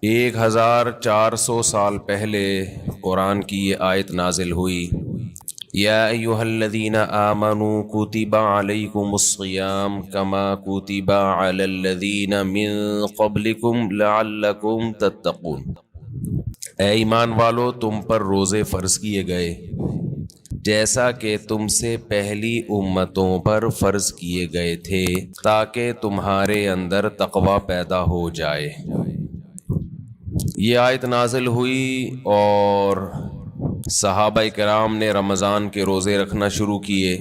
1400 سال پہلے قرآن کی یہ آیت نازل ہوئی، یا ایہا الذین آمنوا کتب علیکم الصیام کما کتب علی الذین من قبلکم لعلکم تتقون۔ اے ایمان والو، تم پر روزے فرض کیے گئے جیسا کہ تم سے پہلی امتوں پر فرض کیے گئے تھے تاکہ تمہارے اندر تقوی پیدا ہو جائے۔ یہ آیت نازل ہوئی اور صحابہ کرام نے رمضان کے روزے رکھنا شروع کیے۔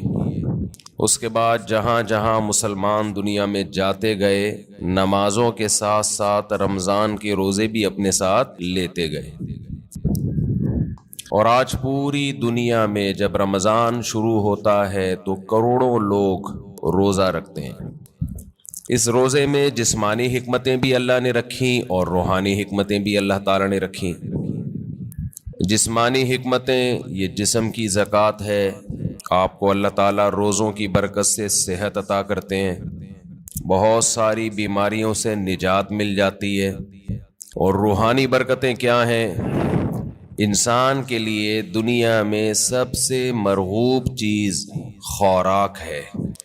اس کے بعد جہاں جہاں مسلمان دنیا میں جاتے گئے، نمازوں کے ساتھ ساتھ رمضان کے روزے بھی اپنے ساتھ لیتے گئے، اور آج پوری دنیا میں جب رمضان شروع ہوتا ہے تو کروڑوں لوگ روزہ رکھتے ہیں۔ اس روزے میں جسمانی حکمتیں بھی اللہ نے رکھیں اور روحانی حکمتیں بھی اللہ تعالیٰ نے رکھیں۔ جسمانی حکمتیں، یہ جسم کی زکوٰۃ ہے، آپ کو اللہ تعالیٰ روزوں کی برکت سے صحت عطا کرتے ہیں، بہت ساری بیماریوں سے نجات مل جاتی ہے۔ اور روحانی برکتیں کیا ہیں؟ انسان کے لیے دنیا میں سب سے مرغوب چیز خوراک ہے۔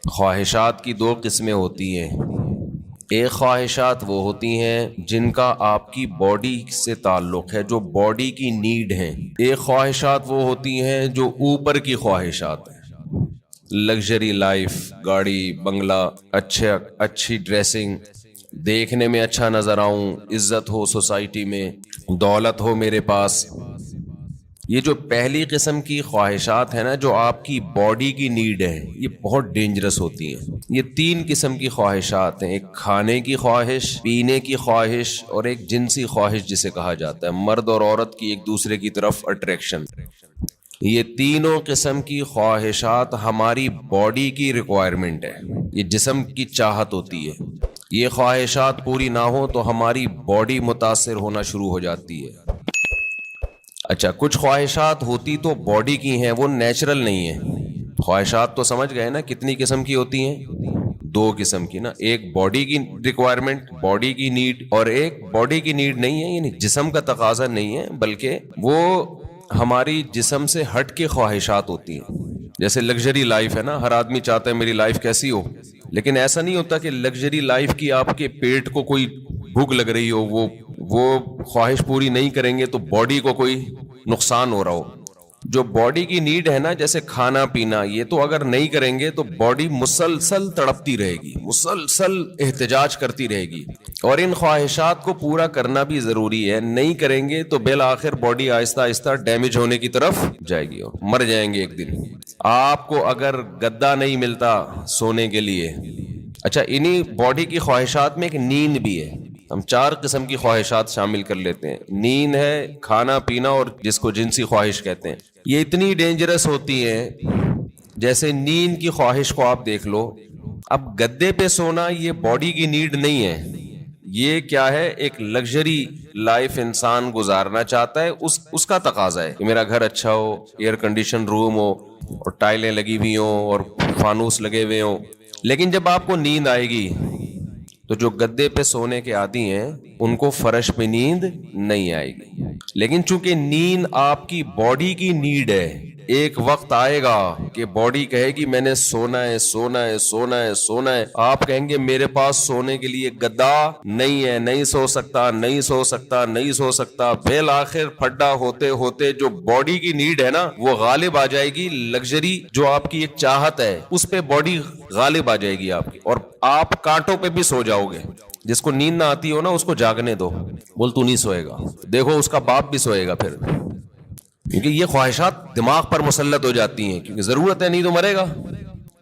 خواہشات کی دو قسمیں ہوتی ہیں، ایک خواہشات وہ ہوتی ہیں جن کا آپ کی باڈی سے تعلق ہے، جو باڈی کی نیڈ ہیں۔ ایک خواہشات وہ ہوتی ہیں جو اوپر کی خواہشات ہیں، لگژری لائف، گاڑی بنگلہ، اچھی ڈریسنگ، دیکھنے میں اچھا نظر آؤں، عزت ہو سوسائٹی میں، دولت ہو میرے پاس۔ یہ جو پہلی قسم کی خواہشات ہیں نا، جو آپ کی باڈی کی نیڈ ہے، یہ بہت ڈینجرس ہوتی ہیں۔ یہ تین قسم کی خواہشات ہیں، ایک کھانے کی خواہش، پینے کی خواہش، اور ایک جنسی خواہش جسے کہا جاتا ہے، مرد اور عورت کی ایک دوسرے کی طرف اٹریکشن۔ یہ تینوں قسم کی خواہشات ہماری باڈی کی ریکوائرمنٹ ہے، یہ جسم کی چاہت ہوتی ہے۔ یہ خواہشات پوری نہ ہو تو ہماری باڈی متاثر ہونا شروع ہو جاتی ہے۔ اچھا، کچھ خواہشات ہوتی تو باڈی کی ہیں، وہ نیچرل نہیں ہیں۔ خواہشات تو سمجھ گئے نا کتنی قسم کی ہوتی ہیں؟ دو قسم کی نا، ایک باڈی کی ریکوائرمنٹ، باڈی کی نیڈ، اور ایک باڈی کی نیڈ نہیں ہے، یعنی جسم کا تقاضا نہیں ہے، بلکہ وہ ہماری جسم سے ہٹ کے خواہشات ہوتی ہیں۔ جیسے لگژری لائف ہے نا، ہر آدمی چاہتا ہے میری لائف کیسی ہو، لیکن ایسا نہیں ہوتا کہ لگژری لائف کی آپ کے پیٹ کو کوئی بھوک لگ رہی ہو، وہ خواہش پوری نہیں کریں گے تو باڈی کو کوئی نقصان ہو رہا ہو۔ جو باڈی کی نیڈ ہے نا، جیسے کھانا پینا، یہ تو اگر نہیں کریں گے تو باڈی مسلسل تڑپتی رہے گی، مسلسل احتجاج کرتی رہے گی، اور ان خواہشات کو پورا کرنا بھی ضروری ہے۔ نہیں کریں گے تو بالآخر باڈی آہستہ آہستہ ڈیمیج ہونے کی طرف جائے گی اور مر جائیں گے ایک دن۔ آپ کو اگر گدا نہیں ملتا سونے کے لیے، اچھا، انہی باڈی کی خواہشات میں ایک نیند بھی ہے۔ ہم چار قسم کی خواہشات شامل کر لیتے ہیں، نیند ہے، کھانا پینا، اور جس کو جنسی خواہش کہتے ہیں۔ یہ اتنی ڈینجرس ہوتی ہیں، جیسے نیند کی خواہش کو آپ دیکھ لو۔ اب گدے پہ سونا یہ باڈی کی نیڈ نہیں ہے، یہ کیا ہے؟ ایک لگژری لائف انسان گزارنا چاہتا ہے، اس کا تقاضا ہے کہ میرا گھر اچھا ہو، ایئر کنڈیشن روم ہو، اور ٹائلیں لگی ہوئی ہوں، اور فانوس لگے ہوئے ہوں۔ لیکن جب آپ کو نیند آئے گی تو جو گدے پہ سونے کے عادی ہیں ان کو فرش پہ نیند نہیں آئے گی۔ لیکن چونکہ نیند آپ کی باڈی کی نیڈ ہے، ایک وقت آئے گا کہ باڈی کہے گی میں نے سونا ہے، سونا ہے، سونا ہے، سونا ہے۔ آپ کہیں گے میرے پاس سونے کے لیے گدا نہیں ہے، نہیں سو سکتا، نہیں سو سکتا، نہیں سو سکتا۔ بالآخر پھڈا ہوتے ہوتے جو باڈی کی نیڈ ہے نا، وہ غالب آ جائے گی۔ لگژری جو آپ کی ایک چاہت ہے، اس پہ باڈی غالب آ جائے گی آپ کی، اور آپ کانٹوں پہ بھی سو جاؤ گے۔ جس کو نیند نہ آتی ہو نا، اس کو جاگنے دو، بول تو نہیں سوئے گا، دیکھو اس کا باپ بھی سوئے گا پھر، کیونکہ یہ خواہشات دماغ پر مسلط ہو جاتی ہیں، کیونکہ ضرورت ہے، نہیں تو مرے گا۔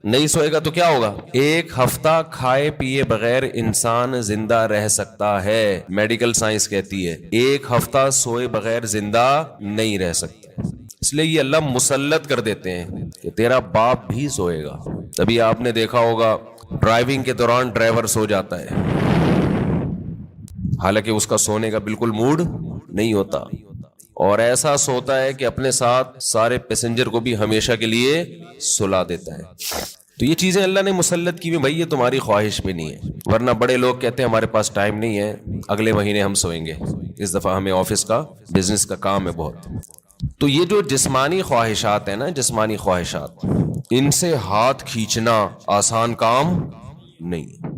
نہیں سوئے گا تو کیا ہوگا؟ ایک ہفتہ کھائے پیے بغیر انسان زندہ رہ سکتا ہے، میڈیکل سائنس کہتی ہے۔ ایک ہفتہ سوئے بغیر زندہ نہیں رہ سکتا، اس لیے یہ اللہ مسلط کر دیتے ہیں کہ تیرا باپ بھی سوئے گا۔ تبھی آپ نے دیکھا ہوگا ڈرائیونگ کے دوران ڈرائیور سو جاتا ہے، حالانکہ اس کا سونے کا بالکل موڈ نہیں ہوتا، اور ایسا سوتا ہے کہ اپنے ساتھ سارے پیسنجر کو بھی ہمیشہ کے لیے سلا دیتا ہے۔ تو یہ چیزیں اللہ نے مسلط کی ہوئی، بھائی یہ تمہاری خواہش میں نہیں ہے، ورنہ بڑے لوگ کہتے ہیں ہمارے پاس ٹائم نہیں ہے، اگلے مہینے ہم سوئیں گے، اس دفعہ ہمیں آفس کا بزنس کا کام ہے بہت۔ تو یہ جو جسمانی خواہشات ہیں نا، جسمانی خواہشات، ان سے ہاتھ کھینچنا آسان کام نہیں ہے،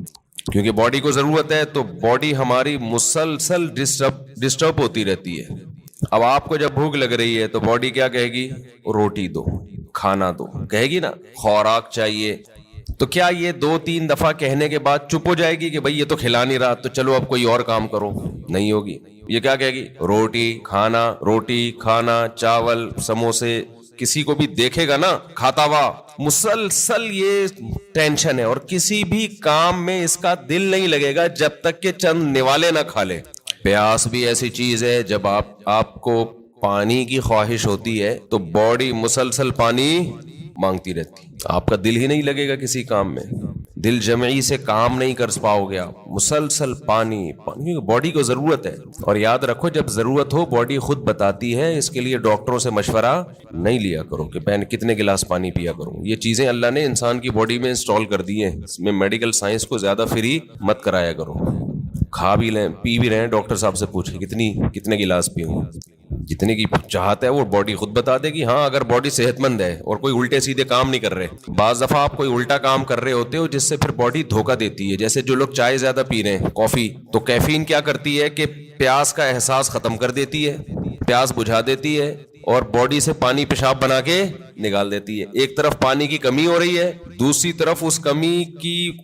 کیونکہ باڈی کو ضرورت ہے، تو باڈی ہماری مسلسل ڈسٹرب ہوتی رہتی ہے۔ اب آپ کو جب بھوک لگ رہی ہے تو باڈی کیا کہے گی؟ روٹی دو، کھانا دو، کہے گی نا، خوراک چاہیے۔ تو کیا یہ 2-3 دفعہ کہنے کے بعد چپ ہو جائے گی کہ بھائی یہ تو کھلا نہیں رہا تو چلو اب کوئی اور کام کرو؟ نہیں ہوگی، یہ کیا کہے گی؟ روٹی کھانا، روٹی کھانا، چاول، سموسے، کسی کو بھی دیکھے گا نا کھاتا ہوا، مسلسل یہ ٹینشن ہے، اور کسی بھی کام میں اس کا دل نہیں لگے گا جب تک کہ چند نوالے نہ کھا لے۔ پیاس بھی ایسی چیز ہے، جب آپ کو پانی کی خواہش ہوتی ہے تو باڈی مسلسل پانی مانگتی رہتی، آپ کا دل ہی نہیں لگے گا کسی کام میں، دل جمعی سے کام نہیں کر پاؤ گے آپ، مسلسل پانی باڈی کو ضرورت ہے۔ اور یاد رکھو جب ضرورت ہو باڈی خود بتاتی ہے، اس کے لیے ڈاکٹروں سے مشورہ نہیں لیا کرو کہ میں کتنے گلاس پانی پیا کروں۔ یہ چیزیں اللہ نے انسان کی باڈی میں انسٹال کر دی ہیں، اس میں میڈیکل سائنس کو زیادہ فری مت کرایا کرو۔ کھا بھی لیں پی بھی رہے ہیں، ڈاکٹر صاحب سے پوچھیں کتنے گلاس پیوں، جتنے کی چاہت ہے وہ باڈی خود بتا دے گی۔ ہاں اگر باڈی صحت مند ہے اور کوئی الٹے سیدھے کام نہیں کر رہے، بعض دفعہ آپ کوئی الٹا کام کر رہے ہوتے ہو جس سے پھر باڈی دھوکہ دیتی ہے، جیسے جو لوگ چائے زیادہ پی رہے ہیں، کافی، تو کیفین کیا کرتی ہے کہ پیاس کا احساس ختم کر دیتی ہے، پیاس بجھا دیتی ہے، اور باڈی سے پانی پیشاب بنا کے نکال دیتی ہے۔ ایک طرف پانی کی کمی ہو رہی ہے، دوسری طرف اس کمی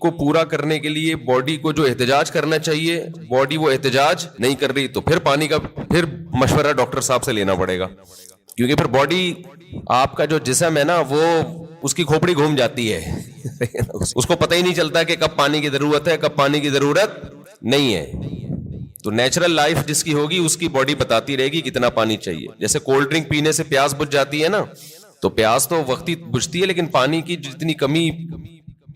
کو پورا کرنے کے لیے باڈی کو جو احتجاج کرنا چاہیے باڈی وہ احتجاج نہیں کر رہی، تو پھر پانی کا پھر مشورہ ڈاکٹر صاحب سے لینا پڑے گا، کیونکہ پھر باڈی آپ کا جو جسم ہے نا وہ اس کی کھوپڑی گھوم جاتی ہے اس کو پتہ ہی نہیں چلتا کہ کب پانی کی ضرورت ہے کب پانی کی ضرورت نہیں ہے۔ تو نیچرل لائف جس کی ہوگی اس کی باڈی بتاتی رہے گی کتنا پانی چاہیے۔ جیسے کولڈ ڈرنک پینے سے پیاس بجھ جاتی ہے نا، تو پیاس تو وقتی بجھتی ہے لیکن پانی کی جتنی کمی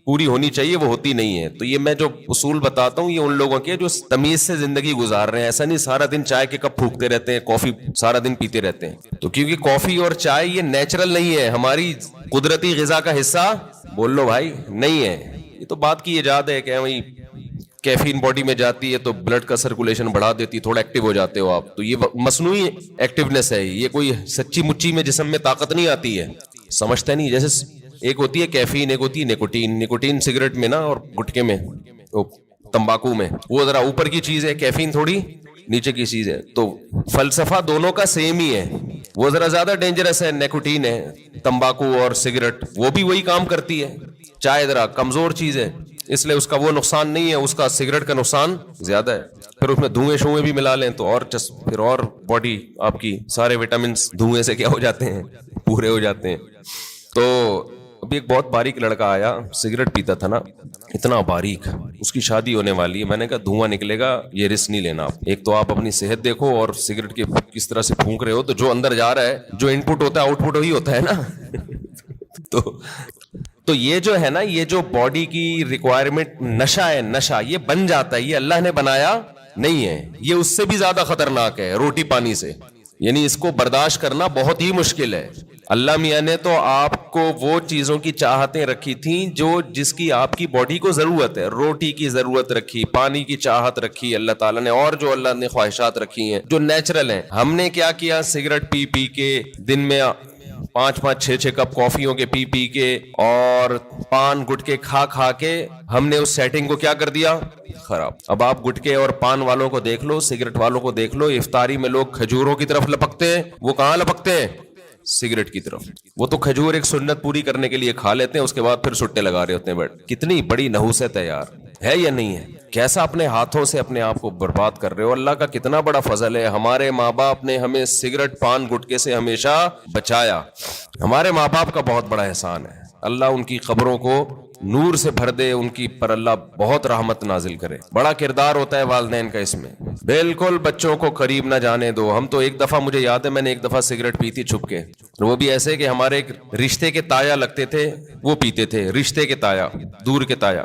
پوری ہونی چاہیے وہ ہوتی نہیں ہے۔ تو یہ میں جو اصول بتاتا ہوں یہ ان لوگوں کے جو تمیز سے زندگی گزار رہے ہیں، ایسا نہیں سارا دن چائے کے کپ پھونکتے رہتے ہیں، کافی سارا دن پیتے رہتے ہیں۔ تو کیونکہ کافی اور چائے یہ نیچرل نہیں ہے، ہماری قدرتی غذا کا حصہ بول لو بھائی نہیں ہے۔ یہ تو بات کی ایجاد ہے کہ وہی کیفین باڈی میں جاتی ہے تو بلڈ کا سرکولیشن بڑھا دیتی ہے، تھوڑا ایکٹیو ہو جاتے ہو آپ، تو یہ مصنوعی ایکٹیونیس ہے، یہ کوئی سچی مچی میں جسم میں طاقت نہیں آتی ہے، سمجھتا نہیں۔ جیسے ایک ہوتی ہے کیفین، ایک ہوتی ہے نیکوٹین۔ نیکوٹین سگریٹ میں نا اور گٹکے میں، تمباکو میں، وہ ذرا اوپر کی چیز ہے، کیفین تھوڑی نیچے کی چیز ہے۔ تو فلسفہ دونوں کا سیم ہی ہے، وہ ذرا زیادہ ڈینجرس ہے نیکوٹین ہے، تمباکو اور سگریٹ وہ بھی وہی کام کرتی ہے، چائے ذرا کمزور چیز ہے اس لیے اس کا وہ نقصان نہیں ہے، اس کا سگریٹ کا نقصان زیادہ ہے۔ پھر اس میں دھوئیں شوئیں بھی ملا لیں تو اور پھر اور باڈی آپ کی سارے وٹامنس دھوئیں سے کیا ہو جاتے ہیں، پورے ہو جاتے ہیں۔ تو ابھی ایک بہت باریک لڑکا آیا، سگریٹ پیتا تھا نا، اتنا باریک، اس کی شادی ہونے والی ہے۔ میں نے کہا دھواں نکلے گا، یہ رسک نہیں لینا آپ، ایک تو آپ اپنی صحت دیکھو اور سگریٹ کے کس طرح سے پھونک رہے ہو، تو جو اندر جا رہا ہے، جو ان پٹ ہوتا ہے آؤٹ پٹ وہی ہوتا ہے نا تو یہ جو ہے نا، یہ جو باڈی کی ریکوائرمنٹ نشہ ہے، نشہ یہ بن جاتا ہے، یہ اللہ نے بنایا نہیں ہے، یہ اس سے بھی زیادہ خطرناک ہے روٹی پانی سے، یعنی اس کو برداشت کرنا بہت ہی مشکل ہے۔ اللہ میاں نے تو آپ کو وہ چیزوں کی چاہتیں رکھی تھیں جو جس کی آپ کی باڈی کو ضرورت ہے، روٹی کی ضرورت رکھی، پانی کی چاہت رکھی اللہ تعالیٰ نے، اور جو اللہ نے خواہشات رکھی ہیں جو نیچرل ہیں۔ ہم نے کیا کیا، سگریٹ پی پی کے دن میں 5-5 6-6 کپ کافیوں کے پی پی کے اور پان گٹکے کھا کھا کے ہم نے اس سیٹنگ کو کیا کر دیا، خراب۔ اب آپ گٹکے اور پان والوں کو دیکھ لو، سگریٹ والوں کو دیکھ لو، افطاری میں لوگ کھجوروں کی طرف لپکتے ہیں، وہ کہاں لپکتے ہیں، سگریٹ کی طرف۔ وہ تو کھجور ایک سنت پوری کرنے کے لیے کھا لیتے ہیں، اس کے بعد پھر سٹے لگا رہے ہوتے ہیں بیٹھ۔ کتنی بڑی نحوست ہے یار، ہے یا نہیں ہے؟ کیسا اپنے ہاتھوں سے اپنے آپ کو برباد کر رہے ہو۔ اللہ کا کتنا بڑا فضل ہے، ہمارے ماں باپ نے ہمیں سگریٹ پان گٹکے سے ہمیشہ بچایا، ہمارے ماں باپ کا بہت بڑا احسان ہے۔ اللہ ان کی قبروں کو نور سے بھر دے، ان کی پر اللہ بہت رحمت نازل کرے۔ بڑا کردار ہوتا ہے والدین کا اس میں، بالکل بچوں کو قریب نہ جانے دو۔ ہم تو ایک دفعہ، مجھے یاد ہے میں نے ایک دفعہ سگریٹ پی تھی چھپ کے، وہ بھی ایسے کہ ہمارے ایک رشتے کے تایا لگتے تھے، وہ پیتے تھے، رشتے کے تایا، دور کے تایا،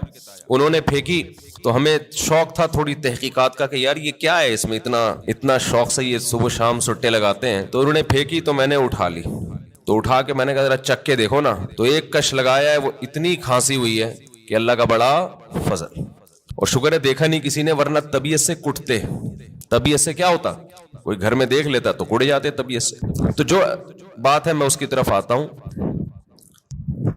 انہوں نے پھینکی تو ہمیں شوق تھا تھوڑی تحقیقات کا کہ یار یہ کیا ہے، اس میں اتنا شوق سے یہ صبح شام سٹے لگاتے ہیں، تو انہوں نے پھینکی تو میں نے اٹھا لی، تو اٹھا کے میں نے کہا ذرا چک کے دیکھو نا, تو ایک کش لگایا ہے, وہ اتنی کھانسی ہوئی ہے کہ اللہ کا بڑا فضل, اور شکر ہے دیکھا نہیں کسی نے, ورنہ طبیعت سے کٹتے. طبیعت سے کیا ہوتا, کوئی گھر میں دیکھ لیتا تو کٹ جاتے طبیعت سے. تو جو بات ہے میں اس کی طرف آتا ہوں.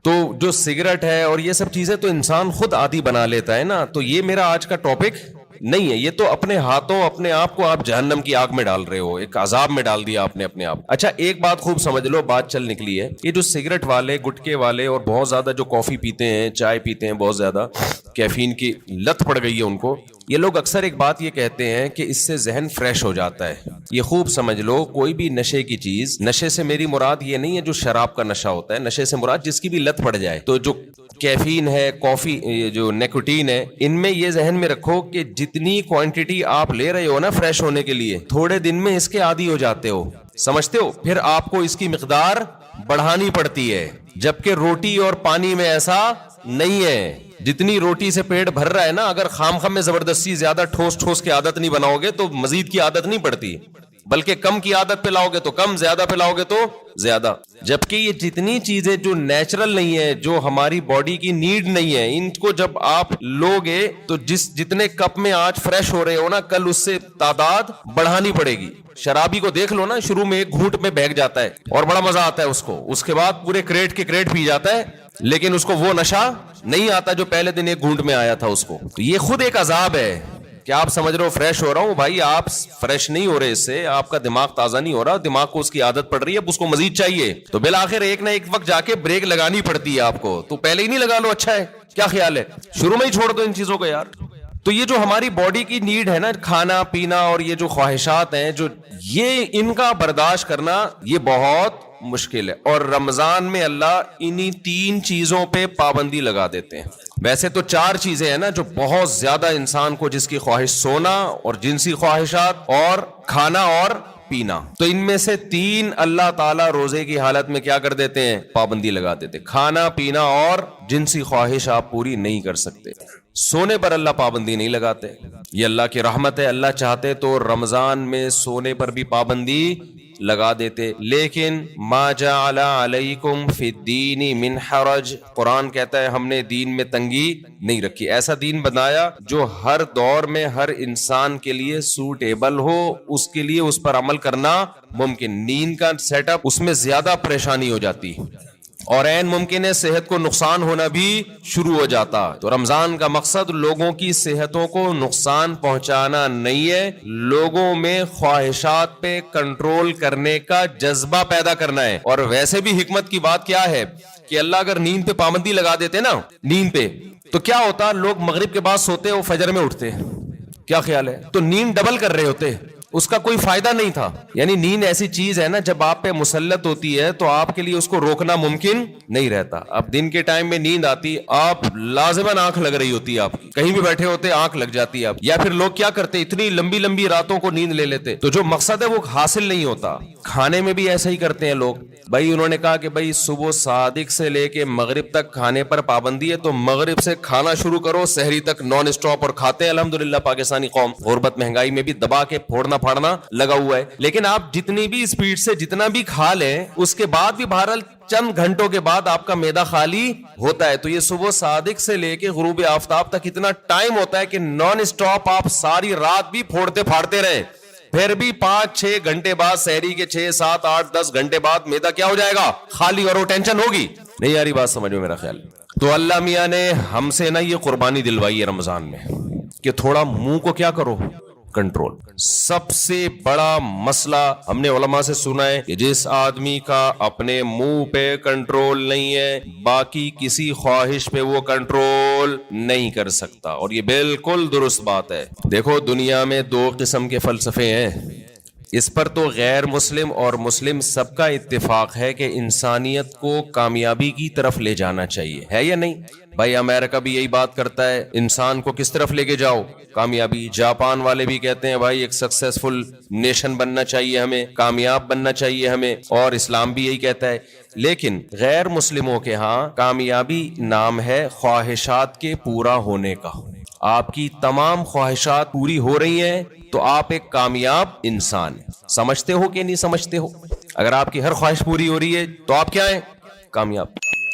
تو جو سگریٹ ہے اور یہ سب چیزیں تو انسان خود عادی بنا لیتا ہے نا, تو یہ میرا آج کا ٹاپک نہیں ہے. یہ تو اپنے ہاتھوں اپنے آپ کو آپ جہنم کی آگ میں ڈال رہے ہو, ایک عذاب میں ڈال دیا آپ نے اپنے آپ. اچھا ایک بات خوب سمجھ لو, بات چل نکلی ہے, یہ جو سگریٹ والے, گٹکے والے, اور بہت زیادہ جو کافی پیتے ہیں, چائے پیتے ہیں, بہت زیادہ کیفین کی لت پڑ گئی ہے ان کو, یہ لوگ اکثر ایک بات یہ کہتے ہیں کہ اس سے ذہن فریش ہو جاتا ہے. یہ خوب سمجھ لو, کوئی بھی نشے کی چیز, نشے سے میری مراد یہ نہیں ہے جو شراب کا نشہ ہوتا ہے, نشے سے مراد جس کی بھی لت پڑ جائے. تو جو کیفین ہے, کافی, یہ جو نیکوٹین ہے, ان میں یہ ذہن میں رکھو کہ جتنی کوانٹٹی آپ لے رہے ہو نا فریش ہونے کے لیے, تھوڑے دن میں اس کے عادی ہو جاتے ہو, سمجھتے ہو, پھر آپ کو اس کی مقدار بڑھانی پڑتی ہے. جبکہ روٹی اور پانی میں ایسا نہیں ہے. جتنی روٹی سے پیٹ بھر رہا ہے نا, اگر خام خام میں زبردستی زیادہ ٹھوس ٹھوس کی عادت نہیں بناؤ گے تو مزید کی عادت نہیں پڑتی, بلکہ کم کی عادت پہ لاؤ گے تو کم, زیادہ پہ لاؤ گے تو زیادہ. جبکہ یہ جتنی چیزیں جو نیچرل نہیں ہے, جو ہماری باڈی کی نیڈ نہیں ہے, ان کو جب آپ لوگے تو جتنے کپ میں آج فریش ہو رہے ہو نا, کل اس سے تعداد بڑھانی پڑے گی. شرابی کو دیکھ لو نا, شروع میں ایک گھونٹ میں بہک جاتا ہے اور بڑا مزہ آتا ہے اس کو, اس کے بعد پورے کریٹ کے کریٹ پی جاتا ہے, لیکن اس کو وہ نشہ نہیں آتا جو پہلے دن ایک گھونٹ میں آیا تھا اس کو. تو یہ خود ایک عذاب ہے کہ آپ سمجھ رہے ہو فریش ہو رہا ہوں, بھائی آپ فریش نہیں ہو رہے, اس سے آپ کا دماغ تازہ نہیں ہو رہا, دماغ کو اس کی عادت پڑ رہی ہے, اب اس کو مزید چاہیے, تو بالآخر ایک نہ ایک وقت جا کے بریک لگانی پڑتی ہے آپ کو. تو پہلے ہی نہیں لگا لو, اچھا ہے, کیا خیال ہے, شروع میں ہی چھوڑ دو ان چیزوں کو یار. تو یہ جو ہماری باڈی کی نیڈ ہے نا, کھانا پینا اور یہ جو خواہشات ہیں, جو یہ ان کا برداشت کرنا یہ بہت مشکل ہے. اور رمضان میں اللہ انہی 3 چیزوں پہ پابندی لگا دیتے ہیں. ویسے تو 4 چیزیں ہیں نا جو بہت زیادہ انسان کو, جس کی خواہش سونا اور جنسی خواہشات اور کھانا اور پینا, تو ان میں سے 3 اللہ تعالیٰ روزے کی حالت میں کیا کر دیتے ہیں, پابندی لگا دیتے. کھانا پینا اور جنسی خواہش آپ پوری نہیں کر سکتے. سونے پر اللہ پابندی نہیں لگاتے, یہ اللہ کی رحمت ہے. اللہ چاہتے تو رمضان میں سونے پر بھی پابندی لگا دیتے, لیکن ما جعل علیکم فی الدین من حرج, قرآن کہتا ہے ہم نے دین میں تنگی نہیں رکھی. ایسا دین بنایا جو ہر دور میں ہر انسان کے لیے سوٹیبل ہو, اس کے لیے اس پر عمل کرنا ممکن. نیند کا سیٹ اپ, اس میں زیادہ پریشانی ہو جاتی اور عین ممکن ہے صحت کو نقصان ہونا بھی شروع ہو جاتا. تو رمضان کا مقصد لوگوں کی صحتوں کو نقصان پہنچانا نہیں ہے, لوگوں میں خواہشات پہ کنٹرول کرنے کا جذبہ پیدا کرنا ہے. اور ویسے بھی حکمت کی بات کیا ہے کہ اللہ اگر نیند پہ پابندی لگا دیتے نا, نیند پہ, تو کیا ہوتا, لوگ مغرب کے بعد سوتے اور فجر میں اٹھتے, کیا خیال ہے, تو نیند ڈبل کر رہے ہوتے, اس کا کوئی فائدہ نہیں تھا. یعنی نیند ایسی چیز ہے نا, جب آپ پہ مسلط ہوتی ہے تو آپ کے لیے اس کو روکنا ممکن نہیں رہتا. اب دن کے ٹائم میں نیند آتی, آپ لازماً آنکھ لگ رہی ہوتی ہے, آپ کہیں بھی بیٹھے ہوتے آنکھ لگ جاتی ہے آپ. یا پھر لوگ کیا کرتے, اتنی لمبی لمبی راتوں کو نیند لے لیتے, تو جو مقصد ہے وہ حاصل نہیں ہوتا. کھانے میں بھی ایسا ہی کرتے ہیں لوگ. بھائی انہوں نے کہا کہ بھائی صبح صادق سے لے کے مغرب تک کھانے پر پابندی ہے, تو مغرب سے کھانا شروع کرو, سحری تک نان اسٹاپ, اور کھاتے ہیں. الحمدللہ پاکستانی قوم غربت مہنگائی میں بھی دبا کے پھوڑنا پھاڑنا لگا ہوا ہے. لیکن آپ جتنی بھی اسپیڈ سے جتنا بھی کھا لیں, اس کے بعد بھی بہرحال چند گھنٹوں کے بعد آپ کا معدہ خالی ہوتا ہے. تو یہ صبح صادق سے لے کے غروب آفتاب تک اتنا ٹائم ہوتا ہے کہ نان اسٹاپ آپ ساری رات بھی پھوڑتے پھاڑتے رہیں, پھر بھی 5-6 گھنٹے بعد, سحری کے 6-7-8-10 گھنٹے بعد معدہ کیا ہو جائے گا, خالی, اور وہ ٹینشن ہوگی. نہیں یاری بات سمجھ میں میرا خیال. تو اللہ میاں نے ہم سے نا یہ قربانی دلوائی ہے رمضان میں کہ تھوڑا منہ کو کیا کرو, کنٹرول. سب سے بڑا مسئلہ ہم نے علماء سے سنا ہے کہ جس آدمی کا اپنے منہ پہ کنٹرول نہیں ہے, باقی کسی خواہش پہ وہ کنٹرول نہیں کر سکتا. اور یہ بالکل درست بات ہے. دیکھو دنیا میں 2 قسم کے فلسفے ہیں, اس پر تو غیر مسلم اور مسلم سب کا اتفاق ہے کہ انسانیت کو کامیابی کی طرف لے جانا چاہیے, ہے یا نہیں؟ بھائی امریکہ بھی یہی بات کرتا ہے, انسان کو کس طرف لے کے جاؤ, کامیابی. جاپان والے بھی کہتے ہیں بھائی ایک سکسیسفل نیشن بننا چاہیے ہمیں, کامیاب بننا چاہیے ہمیں, اور اسلام بھی یہی کہتا ہے. لیکن غیر مسلموں کے ہاں کامیابی نام ہے خواہشات کے پورا ہونے کا. آپ کی تمام خواہشات پوری ہو رہی ہیں تو آپ ایک کامیاب انسان ہیں. سمجھتے ہو کہ نہیں سمجھتے ہو؟ اگر آپ کی ہر خواہش پوری ہو رہی ہے تو آپ کیا ہیں؟ کامیاب.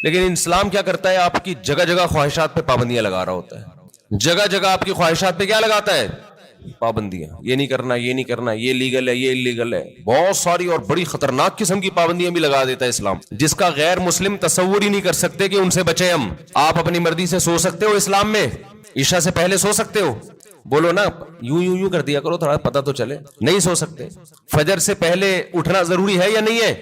لیکن اسلام کیا کرتا ہے؟ آپ کی جگہ جگہ خواہشات پہ پابندیاں لگا رہا ہوتا ہے. جگہ جگہ آپ کی خواہشات پہ کیا لگاتا ہے؟ پابندیاں. یہ نہیں کرنا، یہ نہیں کرنا، یہ لیگل ہے، یہ لیگل ہے. بہت ساری اور بڑی خطرناک قسم کی پابندیاں بھی لگا دیتا ہے اسلام، جس کا غیر مسلم تصور ہی نہیں کر سکتے کہ ان سے بچے ہم. آپ اپنی مرضی سے سو سکتے ہو اسلام میں؟ عشاء سے پہلے سو سکتے ہو؟ بولو نا، یوں کر دیا کرو، تھوڑا پتہ تو چلے. نہیں سو سکتے. فجر سے پہلے اٹھنا ضروری ہے یا نہیں ہے؟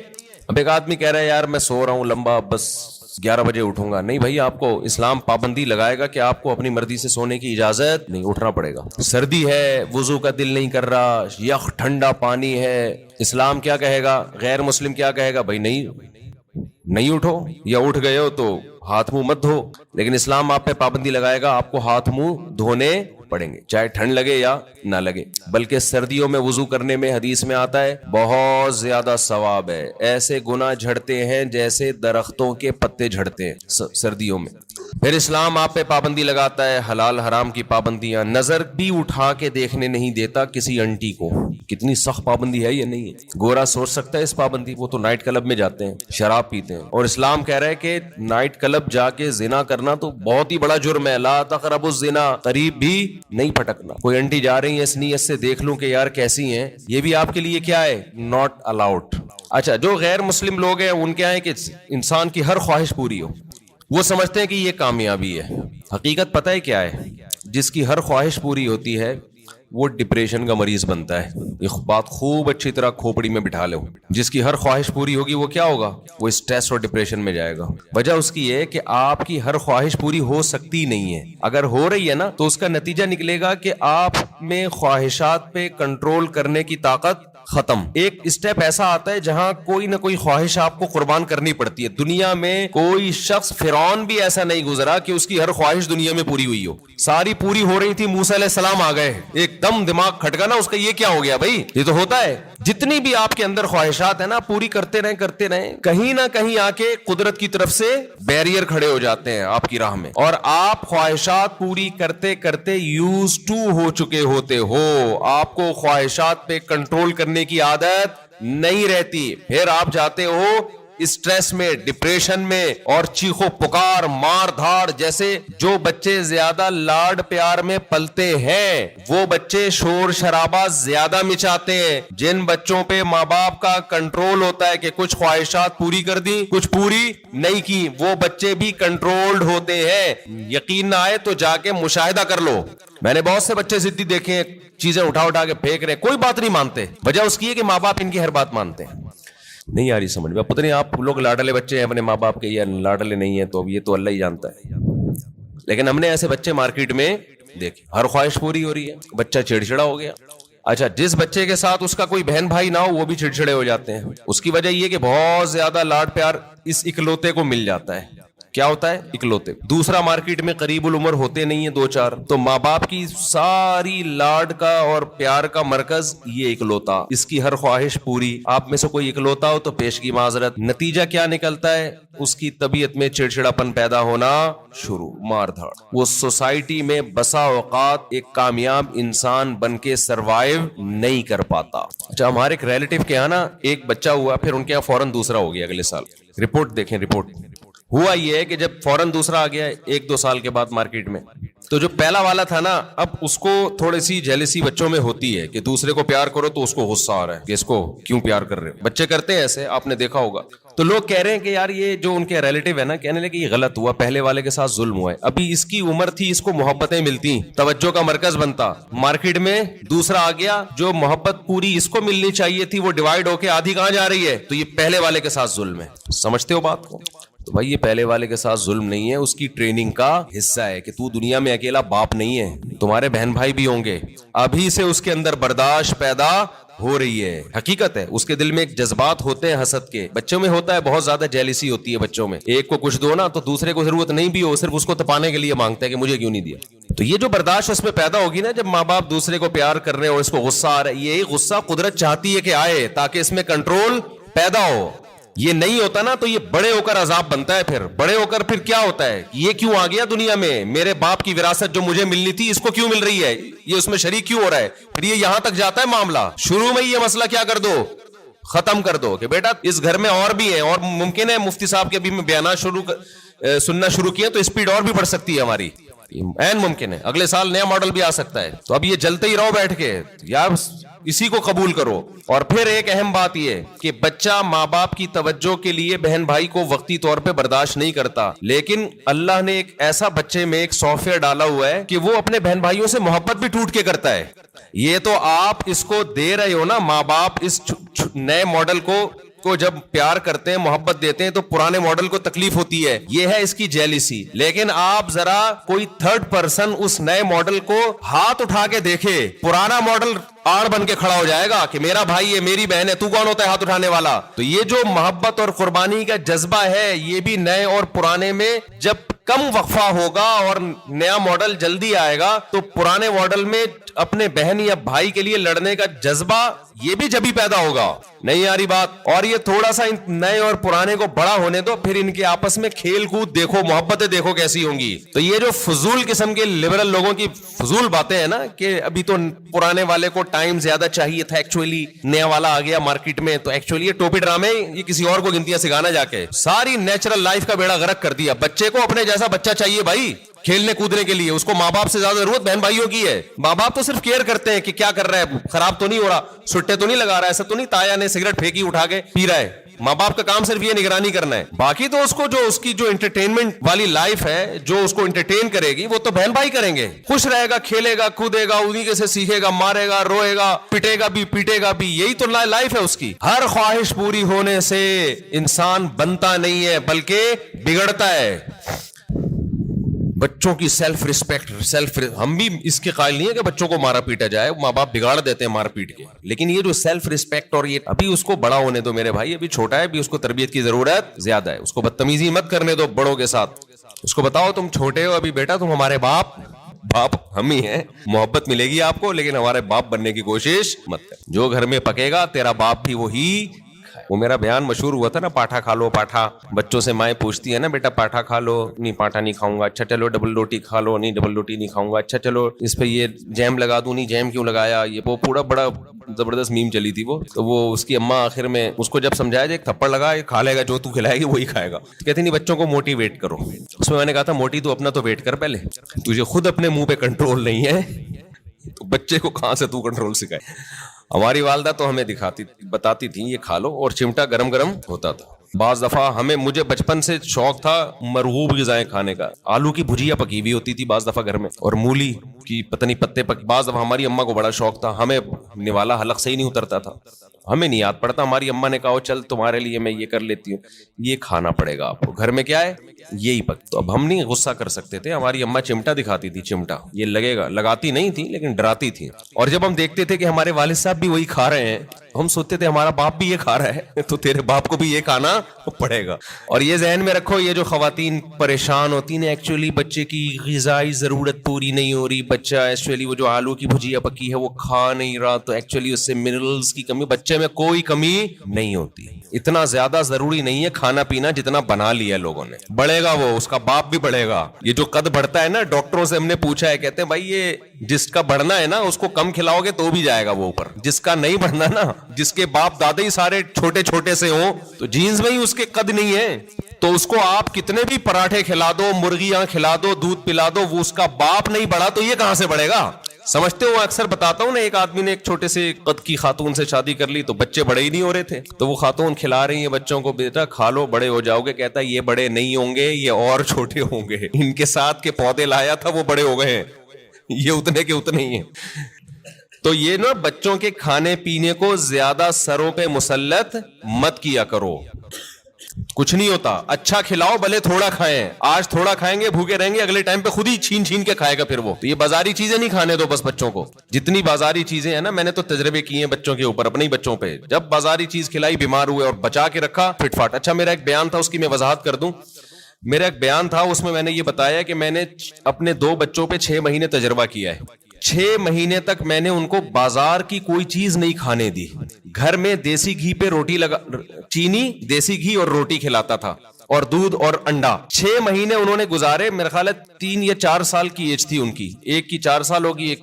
اب ایک آدمی کہہ رہا ہے یار میں سو رہا ہوں لمبا، بس 11 بجے اٹھوں گا. نہیں بھائی، آپ کو اسلام پابندی لگائے گا کہ آپ کو اپنی مرضی سے سونے کی اجازت نہیں، اٹھنا پڑے گا. سردی ہے، وضو کا دل نہیں کر رہا، یخ ٹھنڈا پانی ہے، اسلام کیا کہے گا؟ غیر مسلم کیا کہے گا؟ بھائی نہیں اٹھو، یا اٹھ گئے ہو تو ہاتھ منہ مت دھو. لیکن اسلام آپ پہ پابندی لگائے گا، آپ کو ہاتھ منہ دھونے پڑیں گے، چاہے ٹھنڈ لگے یا نہ لگے. بلکہ سردیوں میں وضو کرنے میں حدیث میں آتا ہے بہت زیادہ ثواب ہے. ایسے گناہ جھڑتے ہیں جیسے درختوں کے پتے جھڑتے ہیں سردیوں میں. پھر اسلام آپ پہ پابندی لگاتا ہے حلال حرام کی پابندیاں. نظر بھی اٹھا کے دیکھنے نہیں دیتا کسی انٹی کو. کتنی سخت پابندی ہے یہ نہیں ہے. گورا سوچ سکتا ہے اس پابندی؟ وہ تو نائٹ کلب میں جاتے ہیں، شراب پیتے ہیں، اور اسلام کہہ رہا ہے کہ نائٹ کلب جا کے زنا کرنا تو بہت ہی بڑا جرم ہے. لا تقربوا الزنا، قریب بھی نہیں پھٹکنا. کوئی انٹی جا رہی ہیں اس نیت سے دیکھ لوں کہ یار کیسی ہیں، یہ بھی آپ کے لیے کیا ہے؟ Not allowed. اچھا، جو غیر مسلم لوگ ہیں ان کیا ہے کہ انسان کی ہر خواہش پوری ہو. وہ سمجھتے ہیں کہ یہ کامیابی ہے. حقیقت پتہ ہے کیا ہے؟ جس کی ہر خواہش پوری ہوتی ہے وہ ڈپریشن کا مریض بنتا ہے. یہ بات خوب اچھی طرح کھوپڑی میں بٹھا لو. جس کی ہر خواہش پوری ہوگی وہ کیا ہوگا؟ وہ اسٹریس اور ڈپریشن میں جائے گا. وجہ اس کی ہے کہ آپ کی ہر خواہش پوری ہو سکتی نہیں ہے. اگر ہو رہی ہے نا تو اس کا نتیجہ نکلے گا کہ آپ میں خواہشات پہ کنٹرول کرنے کی طاقت ختم. ایک اسٹیپ ایسا آتا ہے جہاں کوئی نہ کوئی خواہش آپ کو قربان کرنی پڑتی ہے. دنیا میں کوئی شخص، فرعون بھی ایسا نہیں گزرا کہ اس کی ہر خواہش دنیا میں پوری ہوئی ہو. ساری پوری ہو رہی تھی، موسیٰ علیہ السلام آ گئے، ایک دم دماغ کھٹکا نا اس کا، یہ کیا ہو گیا بھائی؟ یہ تو ہوتا ہے. جتنی بھی آپ کے اندر خواہشات ہیں نا، پوری کرتے رہیں، کہیں نہ کہیں آ کے قدرت کی طرف سے بیریئر کھڑے ہو جاتے ہیں آپ کی راہ میں، اور آپ خواہشات پوری کرتے کرتے یوز ٹو ہو چکے ہوتے ہو. آپ کو خواہشات پہ کنٹرول کرنے کی عادت نہیں رہتی. پھر آپ جاتے ہو اسٹریس میں، ڈپریشن میں، اور چیخو پکار، مار دھاڑ. جیسے جو بچے زیادہ لاڈ پیار میں پلتے ہیں وہ بچے شور شرابہ زیادہ مچاتے ہیں. جن بچوں پہ ماں باپ کا کنٹرول ہوتا ہے کہ کچھ خواہشات پوری کر دی، کچھ پوری نہیں کی، وہ بچے بھی کنٹرولڈ ہوتے ہیں. یقین نہ آئے تو جا کے مشاہدہ کر لو. میں نے بہت سے بچے ضدی دیکھے ہیں، چیزیں اٹھا کے پھینک رہے، کوئی بات نہیں مانتے. وجہ اس کی ہے کہ ماں باپ ان کی ہر بات مانتے ہیں. نہیں آ رہی سمجھ میں؟ پتہ نہیں آپ لوگ لاڈلے بچے ہیں اپنے ماں باپ کے یا لاڈلے نہیں ہیں، تو اب یہ تو اللہ ہی جانتا ہے. لیکن ہم نے ایسے بچے مارکیٹ میں دیکھے، ہر خواہش پوری ہو رہی ہے، بچہ چڑچڑا ہو گیا. اچھا، جس بچے کے ساتھ اس کا کوئی بہن بھائی نہ ہو وہ بھی چڑچڑے ہو جاتے ہیں. اس کی وجہ یہ کہ بہت زیادہ لاڈ پیار اس اکلوتے کو مل جاتا ہے. کیا ہوتا ہے؟ اکلوتے. دوسرا مارکیٹ میں قریب العمر ہوتے نہیں ہیں 2-4، تو ماں باپ کی ساری لاڈ کا اور پیار کا مرکز یہ اکلوتا. اس کی ہر خواہش پوری. آپ میں سے کوئی اکلوتا ہو تو پیش کی معذرت. نتیجہ کیا نکلتا ہے؟ اس کی طبیعت میں چڑچڑاپن پیدا ہونا شروع، مار دھاڑ. وہ سوسائٹی میں بسا اوقات ایک کامیاب انسان بن کے سروائیو نہیں کر پاتا. اچھا، ہمارے ایک ریلیٹیو کے یہاں نا ایک بچہ ہوا، پھر ان کے یہاں فوراً دوسرا ہو گیا اگلے سال. رپورٹ دیکھیں، رپورٹ. ہوا یہ ہے کہ جب فوراً دوسرا آ گیا 1-2 سال کے بعد مارکیٹ میں، تو جو پہلا والا تھا نا، اب اس کو تھوڑی سی جیلسی بچوں میں ہوتی ہے کہ دوسرے کو پیار کرو تو اس کو غصہ آ رہا ہے کہ اس کو کیوں پیار کر رہے ہو. بچے کرتے ہیں ایسے، آپ نے دیکھا ہوگا. تو لوگ کہہ رہے ہیں کہ یار یہ جو ان کے ریلیٹیو ہے نا، کہنے لگے یہ غلط ہوا، پہلے والے کے ساتھ ظلم ہوا ہے. ابھی اس کی عمر تھی، اس کو محبتیں ملتی، توجہ کا مرکز بنتا. مارکیٹ میں دوسرا آ گیا، جو محبت پوری اس کو ملنی چاہیے تھی وہ ڈیوائیڈ ہو کے آدھی کہاں جا رہی ہے؟ تو یہ پہلے والے کے ساتھ ظلم ہے. سمجھتے ہو بات کو؟ تو بھائی یہ پہلے والے کے ساتھ ظلم نہیں ہے، اس کی ٹریننگ کا حصہ ہے کہ تو دنیا میں اکیلا باپ نہیں ہے، تمہارے بہن بھائی بھی ہوں گے. ابھی سے اس کے اندر برداشت پیدا ہو رہی ہے. حقیقت ہے، اس کے دل میں ایک جذبات ہوتے ہیں حسد کے. بچوں میں ہوتا ہے، بہت زیادہ جیلسی ہوتی ہے بچوں میں. ایک کو کچھ دو نا تو دوسرے کو ضرورت نہیں بھی ہو، صرف اس کو تپانے کے لیے مانگتا ہے کہ مجھے کیوں نہیں دیا. تو یہ جو برداشت اس میں پیدا ہوگی نا، جب ماں باپ دوسرے کو پیار کر رہے ہیں اور اس کو غصہ آ رہا ہے، یہی غصہ قدرت چاہتی ہے کہ آئے تاکہ اس میں کنٹرول پیدا ہو. یہ نہیں ہوتا نا تو یہ بڑے ہو کر عذاب بنتا ہے. پھر بڑے ہو کر پھر کیا ہوتا ہے؟ یہ کیوں آ گیا دنیا میں؟ میرے باپ کی وراثت جو مجھے ملنی تھی اس کو کیوں مل رہی ہے؟ یہ اس میں شریک کیوں ہو رہا ہے؟ پھر یہ یہاں تک جاتا ہے معاملہ. شروع میں یہ مسئلہ کیا کر دو، ختم کر دو کہ بیٹا اس گھر میں اور بھی ہے, اور ممکن ہے مفتی صاحب کے ابھی میں بیانات سننا شروع کیے تو اسپیڈ اور بھی بڑھ سکتی ہے ہماری, این ممکن ہے اگلے سال نیا ماڈل بھی آ سکتا ہے. تو اب یہ جلتے ہی رہو بیٹھ کے, یا اسی کو قبول کرو. اور پھر ایک اہم بات یہ کہ بچہ ماں باپ کی توجہ کے لیے بہن بھائی کو وقتی طور پہ برداشت نہیں کرتا, لیکن اللہ نے ایک ایسا بچے میں ایک سافٹ ویئر ڈالا ہوا ہے کہ وہ اپنے بہن بھائیوں سے محبت بھی ٹوٹ کے کرتا ہے. یہ تو آپ اس کو دے رہے ہو نا, ماں باپ اس نئے ماڈل کو جب پیار کرتے ہیں محبت دیتے ہیں تو پرانے ماڈل کو تکلیف ہوتی ہے, یہ ہے اس کی جیلیسی. لیکن آپ ذرا کوئی تھرڈ پرسن اس نئے ماڈل کو ہاتھ اٹھا کے دیکھے, پرانا ماڈل آڑ بن کے کھڑا ہو جائے گا کہ میرا بھائی ہے میری بہن ہے, تو کون ہوتا ہے ہاتھ اٹھانے والا. تو یہ جو محبت اور قربانی کا جذبہ ہے یہ بھی نئے اور پرانے میں جب کم وقفہ ہوگا اور نیا ماڈل جلدی آئے گا تو پرانے ماڈل میں اپنے بہن یا بھائی کے لیے لڑنے کا جذبہ یہ بھی جبھی پیدا ہوگا. نہیں آ رہی بات؟ اور یہ تھوڑا سا نئے اور پرانے کو بڑا ہونے دو, پھر ان کے آپس میں کھیل کود دیکھو, محبتیں دیکھو کیسی ہوں گی. تو یہ جو فضول قسم کے لبرل لوگوں کی فضول باتیں ہیں نا کہ ابھی تو پرانے والے کو ٹائم زیادہ چاہیے تھا, ایکچولی نیا والا آ گیا مارکیٹ میں, تو ایکچولی یہ ٹوپی ڈرامے یہ کسی اور کو گنتیاں سکھانا جا کے ساری نیچرل لائف کا بیڑا غرق کر دیا. بچے کو اپنے جیسا بچہ چاہیے بھائی کھیلنے کودنے کے لیے, اس کو ماں باپ سے زیادہ ضرورت بہن بھائیوں کی ہے. ماں باپ تو صرف کیئر کرتے ہیں کہ کیا کر رہا ہے, خراب تو نہیں ہو رہا, سٹے تو نہیں لگا رہا ہے, ایسا تو نہیں تایا نے سگریٹ پھینکی اٹھا کے پی رہا ہے. ماں باپ کا کام صرف یہ نگرانی کرنا ہے. باقی تو اس کو جو اس کی جو انٹرٹینمنٹ والی لائف ہے جو اس کو انٹرٹین کرے گی وہ تو بہن بھائی کریں گے. خوش رہے گا, کھیلے گا, کودے گا, انہی کے سے سیکھے گا, مارے گا, روئے گا, پٹے گا بھی, پیٹے گا بھی, یہی تو لائف ہے اس کی. ہر خواہش پوری ہونے سے انسان بنتا نہیں ہے بلکہ بگڑتا ہے. بچوں کی سیلف ریسپیکٹ, ہم بھی اس کے قائل نہیں ہے کہ بچوں کو مارا پیٹا جائے, ماں باپ بگاڑ دیتے ہیں مار پیٹ کے, لیکن یہ جو سیلف ریسپیکٹ اور یہ ابھی اس کو بڑا ہونے دو میرے بھائی, ابھی چھوٹا ہے, ابھی اس کو تربیت کی ضرورت زیادہ ہے. اس کو بدتمیزی مت کرنے دو بڑوں کے ساتھ, اس کو بتاؤ تم چھوٹے ہو ابھی بیٹا, تم ہمارے باپ ہم ہی ہیں, محبت ملے گی آپ کو لیکن ہمارے باپ بننے کی کوشش مت کر. جو گھر میں پکے گا تیرا باپ بھی وہی. وہ میرا بیان مشہور ہوا تھا نا, پاٹھا کھا لو پاٹھا. بچوں سے مائیں پوچھتی ہے نا بیٹا پاٹھا کھا لو, نہیں پاٹھا نہیں کھاؤں گا. اچھا چلو ڈبل روٹی کھا لو, نہیں ڈبل روٹی نہیں کھاؤں گا. اچھا چلو اس پہ یہ جیم لگا دوں, نہیں جیم کیوں لگایا. یہ وہ پورا بڑا زبردست میم چلی تھی وہ. تو وہ اس کی اماں آخر میں اس کو جب سمجھایا جائے ایک تھپڑ لگا, یہ کھا لے گا, جو تو کھلائے گی وہی کھائے گا. کہتی نہیں بچوں کو موٹیویٹ کرو. اس میں نے کہا تھا موٹی تو اپنا تو ویٹ کر, پہلے تجھے خود اپنے منہ پہ کنٹرول نہیں ہے تو بچے کو کہاں سے تو کنٹرول سکھائے. ہماری والدہ تو ہمیں بتاتی تھی یہ کھا لو, اور چمٹا گرم گرم ہوتا تھا. بعض دفعہ مجھے بچپن سے شوق تھا مرغوب غذائیں کھانے کا. آلو کی بھجیا پکی ہوئی ہوتی تھی بعض دفعہ گھر میں, اور مولی کی پتہ نہیں پتے بعض دفعہ ہماری اماں کو بڑا شوق تھا. ہمیں نوالا حلق سے ہی نہیں اترتا تھا, ہمیں نہیں یاد پڑتا. ہماری اماں نے کہا چل تمہارے لیے میں یہ کر لیتی ہوں, یہ کھانا پڑے گا آپ کو, گھر میں کیا ہے یہی پک. تو اب ہم نہیں غصہ کر سکتے تھے. ہماری اماں چمٹا دکھاتی تھی, چمٹا یہ لگے گا, لگاتی نہیں تھی لیکن ڈراتی تھی. اور جب ہم دیکھتے تھے کہ ہمارے والد صاحب بھی وہی کھا رہے ہیں, ہم سوچتے تھے ہمارا باپ بھی یہ کھا رہا ہے تو تیرے باپ کو بھی یہ کھانا پڑے گا. اور یہ ذہن میں رکھو, یہ جو خواتین پریشان ہوتی ہیں ایکچولی بچے کی غذائی ضرورت پوری نہیں ہو رہی, بچہ ایکچولی وہ جو آلو کی بھجیا پکی ہے وہ کھا نہیں رہا, تو ایکچولی اس سے منرلز کی کمی, بچے میں کوئی کمی نہیں ہوتی. اتنا زیادہ ضروری نہیں ہے کھانا پینا جتنا بنا لیا لوگوں نے. بڑھے گا وہ, اس کا باپ بھی بڑھے گا. یہ جو قد بڑھتا ہے نا, ڈاکٹروں سے ہم نے پوچھا ہے, کہتے ہیں بھائی یہ جس کا بڑھنا ہے نا اس کو کم کھلاؤ گے تو بھی جائے گا وہ اوپر. جس کا نہیں بڑھنا نا, جس کے باپ دادا ہی سارے چھوٹے چھوٹے سے ہوں تو جینز میں ہی اس کے قد نہیں ہے, تو اس کو آپ کتنے بھی پراٹھے کھلا دو, مرغیاں کھلا دو, دودھ پلا دو, وہ اس کا باپ نہیں بڑھا تو یہ کہاں سے بڑھے گا. سمجھتے ہو, اکثر بتاتا ہوں نا, ایک آدمی نے ایک چھوٹے سے قد کی خاتون سے شادی کر لی تو بچے بڑے ہی نہیں ہو رہے تھے, تو وہ خاتون کھلا رہی ہیں بچوں کو, بیٹا کھا لو بڑے ہو جاؤ گے. کہتا ہے یہ بڑے نہیں ہوں گے, یہ اور چھوٹے ہوں گے, ان کے ساتھ کے پودے لایا تھا وہ بڑے ہو گئے ہیں, یہ اتنے کے اتنے ہی ہیں. تو یہ نا بچوں کے کھانے پینے کو زیادہ سروں پہ مسلط مت کیا کرو, کچھ نہیں ہوتا. اچھا کھلاؤ, بھلے تھوڑا کھائیں, آج تھوڑا کھائیں گے بھوکے رہیں گے, اگلے ٹائم پہ خود ہی چھین چھین کے کھائے گا پھر وہ. تو یہ بازاری چیزیں نہیں کھانے دو بس بچوں کو. جتنی بازاری چیزیں ہیں نا, میں نے تو تجربے کیے ہیں بچوں کے اوپر, اپنے ہی بچوں پہ. جب بازاری چیز کھلائی بیمار ہوئے, اور بچا کے رکھا فٹ فاٹ. اچھا میرا ایک بیان تھا, اس کی میں وضاحت کر دوں. میرا ایک بیان تھا, اس میں نے یہ بتایا کہ میں نے اپنے 2 بچوں پہ 6 مہینے تجربہ کیا ہے. 6 مہینے تک میں نے ان کو بازار کی کوئی چیز نہیں کھانے دی. گھر میں دیسی گھی پہ روٹی چینی, دیسی گھی اور روٹی کھلاتا تھا, اور دودھ اور انڈا. 6 مہینے انہوں نے گزارے. میرا خیال ہے 3 یا 4 سال کی ایج تھی ان کی. ایک کی 4 سال ہوگی, ایک